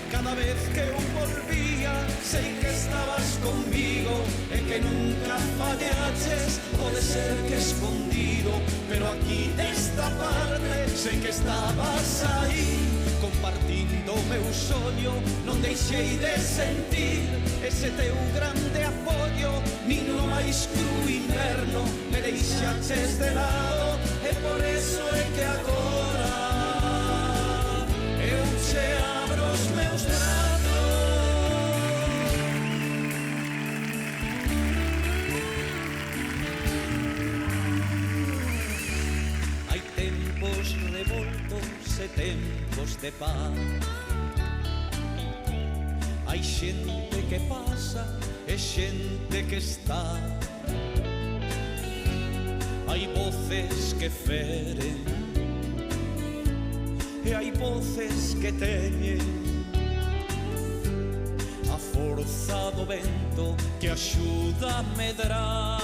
cada vez que eu volvía, sei que estabas conmigo e que nunca fallaches, pode ser que escondido, pero aquí desta parte sei que estabas aí compartindo o meu soño, non deixei de sentir ese teu grande apoio, nin no máis cru inverno me deixaches de lado, e por eso é que agora eu che abro os meus brazos. Hai tempos revoltos e tempos de paz, hai xente que pasa e xente que está, hai voces que feren e hai voces que teñen a forza do vento que axuda a medrar.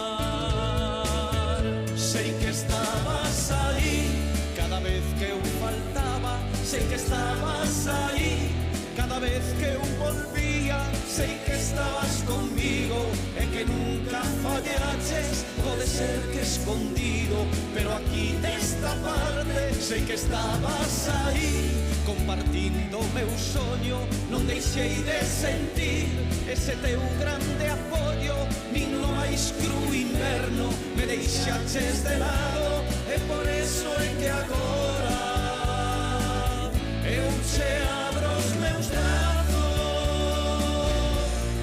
Sei que estabas aí cada vez que eu faltaba, sei que estabas aí cada vez que eu volvía, sei que estabas conmigo e que nunca fallaches, pode ser que escondido, pero aquí desta parte sei que estabas aí compartindo o meu soño, non deixei de sentir ese teu grande apoio, nin no máis cru inverno me deixaches de lado, e por eso é que agora eu che abro os meus brazos,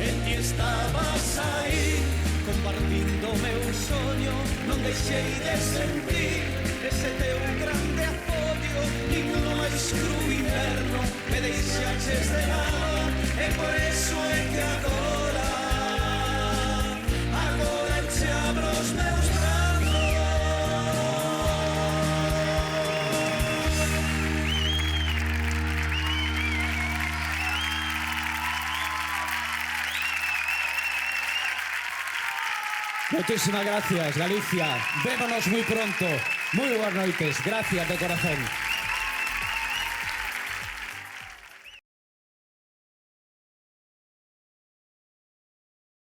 e ti estabas aí compartindo o meu soño, non deixei de sentir ese teu grande apoio, nin no máis cru inverno me deixaches de lado, e por eso é que agora eu che abro os meus brazos. Muchísimas gracias, Galicia. Vémonos muy pronto. Muy buenas noites. Gracias de corazón.